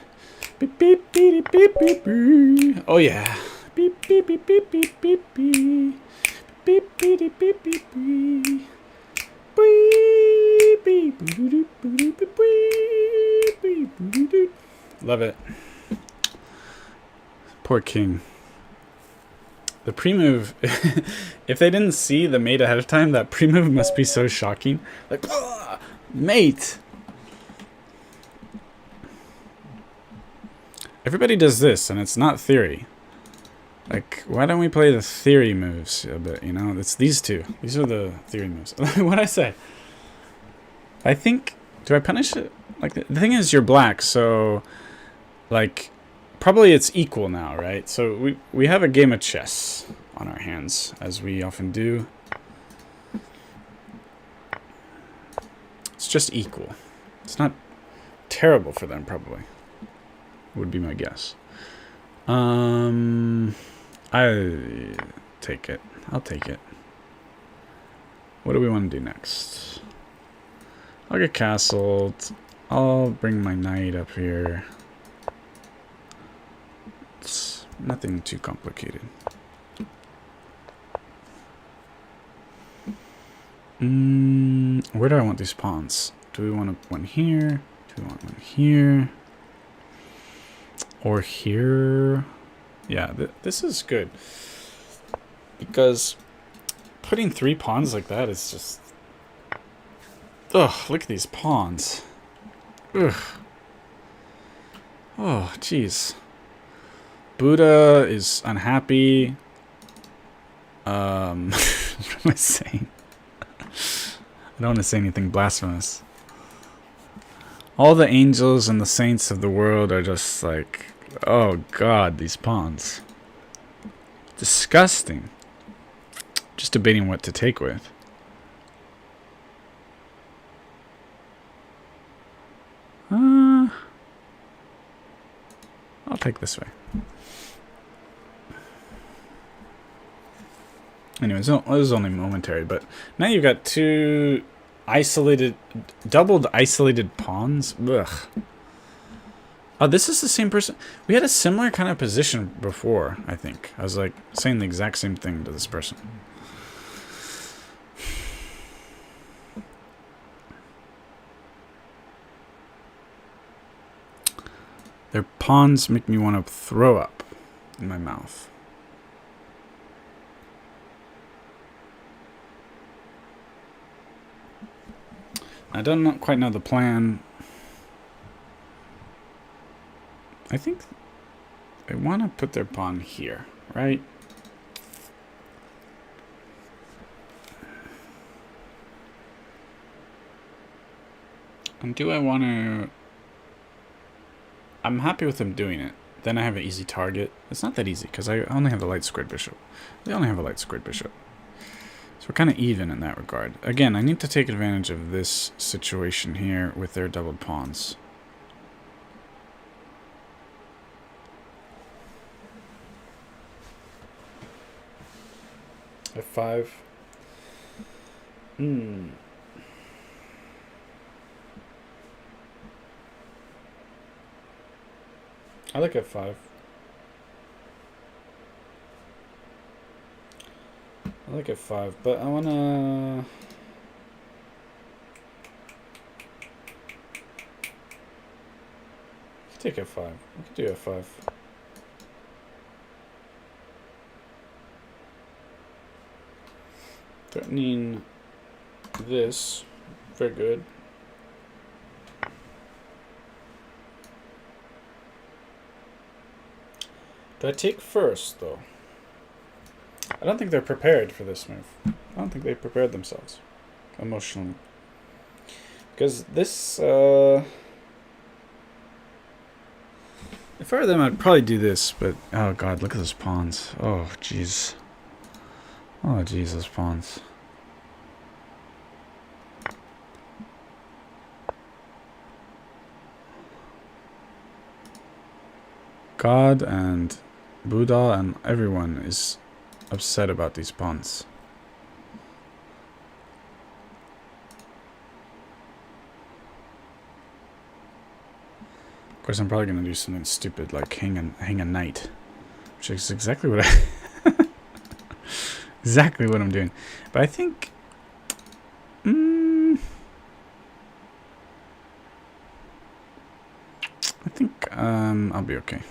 beep beep beep beep beep. Oh yeah. Beep beep beep beep beep beep beep beep beep beep beep beep. Love it. Poor king. The pre-move, if they didn't see the mate ahead of time, that pre-move must be so shocking. Like, mate! Everybody does this, and it's not theory. Like, why don't we play the theory moves a bit, you know? It's these two. These are the theory moves. What'd I say? I think... do I punish it? Like, the thing is, you're black, so... like... probably it's equal now, right? So we have a game of chess on our hands, as we often do. It's just equal. It's not terrible for them, probably. Would be my guess. I take it. I'll take it. What do we want to do next? I'll get castled. I'll bring my knight up here. It's nothing too complicated. Where do I want these pawns? Do we want one here? Do we want one here? Or here? Yeah, this is good. Because putting 3 pawns like that is just... ugh, look at these pawns. Ugh. Oh, jeez. Buddha is unhappy. What am I saying? I don't want to say anything blasphemous. All the angels and the saints of the world are just like, oh god, these pawns. Disgusting. Just debating what to take with. I'll take this way. Anyways, it was only momentary, but now you've got 2 isolated, doubled isolated pawns. Ugh. Oh, this is the same person. We had a similar kind of position before, I think. I was like saying the exact same thing to this person. Their pawns make me want to throw up in my mouth. I don't quite know the plan. I think they want to put their pawn here, right? And do I want to... I'm happy with them doing it. Then I have an easy target. It's not that easy, because I only have the light squared bishop. They only have a light squared bishop. So we're kind of even in that regard. Again, I need to take advantage of this situation here with their doubled pawns. F5. I like F5. I like F5, but I wanna... take F5. We could do F5. Threatening this. Very good. Do I take first, though? I don't think they're prepared for this move. I don't think they prepared themselves emotionally. Because this, if I were them, I'd probably do this, but oh god, look at those pawns. Oh jeez. Oh jeez, those pawns. God and Buddha and everyone is upset about these pawns. Of course, I'm probably going to do something stupid like hang a knight, which is exactly what I exactly what I'm doing. But I think I'll be okay.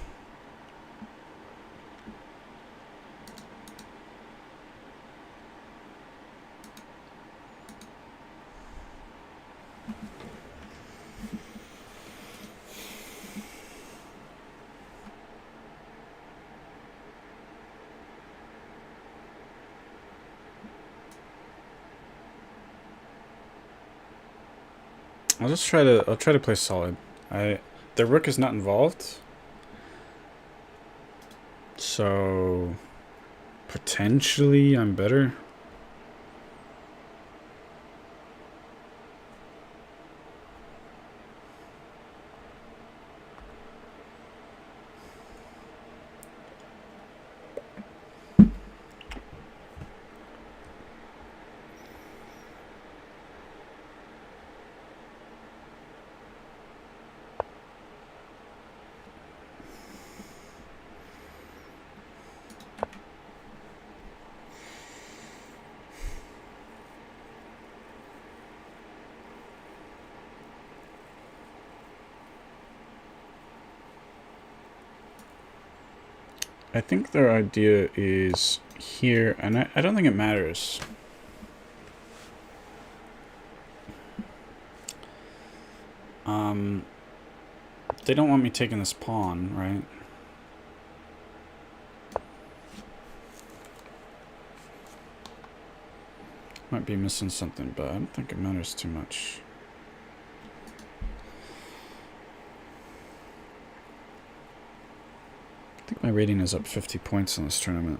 I'll try to play solid. The rook is not involved. So potentially I'm better. I think their idea is here, and I don't think it matters. They don't want me taking this pawn, right? Might be missing something, but I don't think it matters too much. I think my rating is up 50 points in this tournament.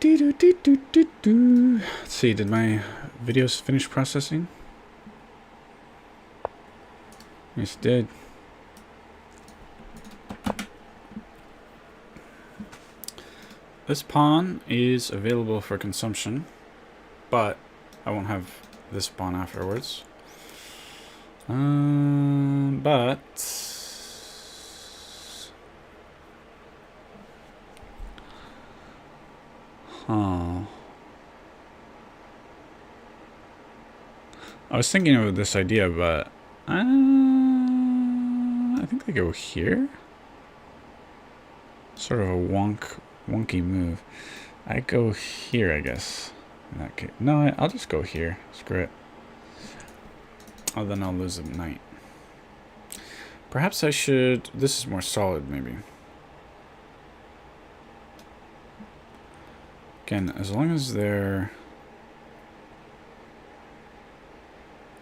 Let's see, did my videos finish processing? Yes, it did. This pawn is available for consumption, but I won't have this pawn afterwards. But I was thinking of this idea, but I think they go here. Sort of a wonky move. I go here, I guess. In that case. No, I'll just go here. Screw it. Oh, then I'll lose a knight. Perhaps I should... This is more solid, maybe. Again, as long as they're...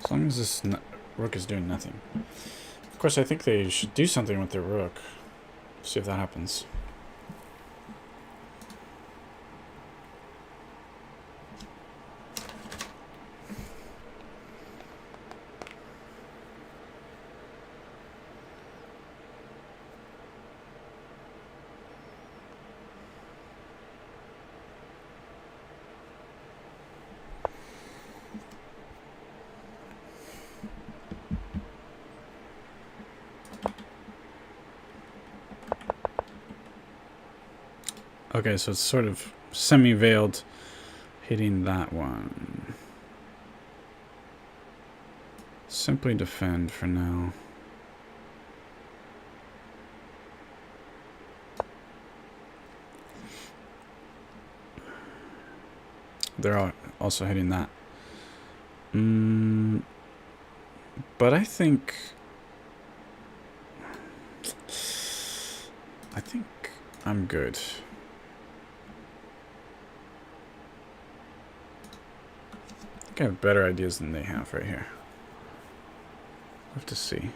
As long as this rook is doing nothing. Of course, I think they should do something with their rook. See if that happens. Okay, so it's sort of semi-veiled hitting that one. Simply defend for now. They're also hitting that. But I think I'm good. I have better ideas than they have right here. We'll have to see.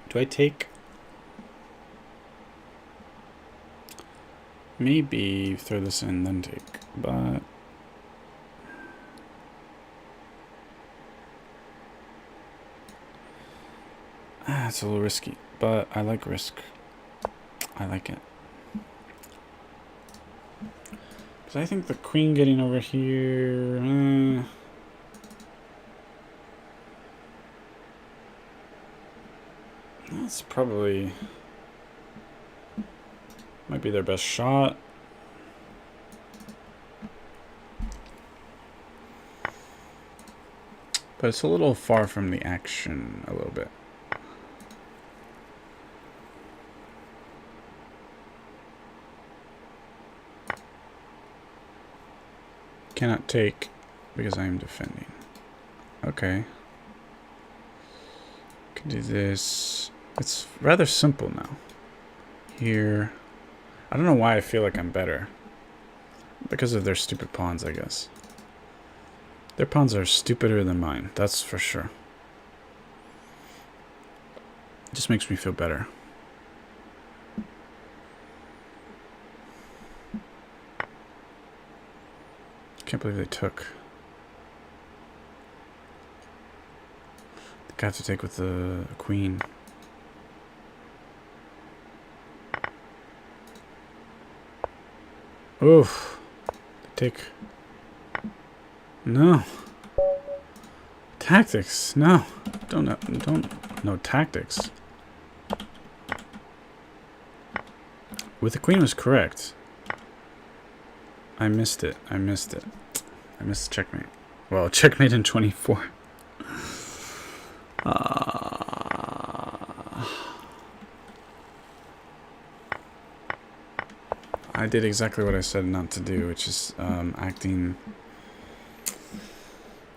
Do I take... Maybe throw this in, then take, but... It's a little risky, but I like risk. I like it. Because I think the queen getting over here... that's probably... might be their best shot. But it's a little far from the action, a little bit. Cannot take because I am defending. Okay. Can do this. It's rather simple now. Here. I don't know why I feel like I'm better. Because of their stupid pawns, I guess. Their pawns are stupider than mine, that's for sure. It just makes me feel better. Can't believe they took. I have to take with the queen. Oof. Take. No. Tactics. No. Don't. No tactics. With the queen was correct. I missed it. I missed it. I missed the checkmate. Well, checkmate in 24. I did exactly what I said not to do, which is acting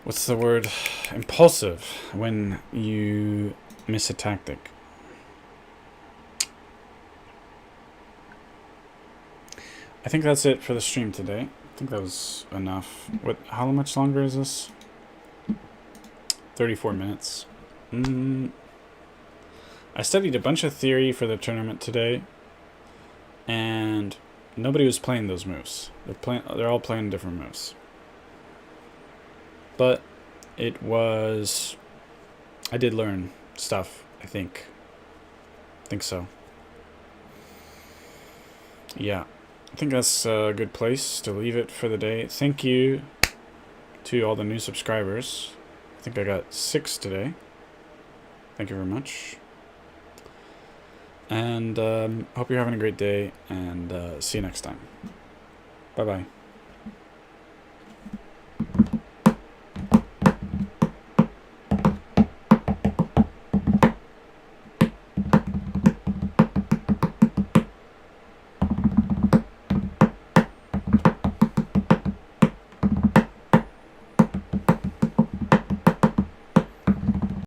what's the word? Impulsive when you miss a tactic. I think that's it for the stream today. I think that was enough. How much longer is this? 34 minutes. I studied a bunch of theory for the tournament today, and nobody was playing those moves. They're all playing different moves. But I did learn stuff, I think. I think so. Yeah. I think that's a good place to leave it for the day. Thank you to all the new subscribers. I think I got 6 today. Thank you very much. And hope you're having a great day, and see you next time. Bye-bye.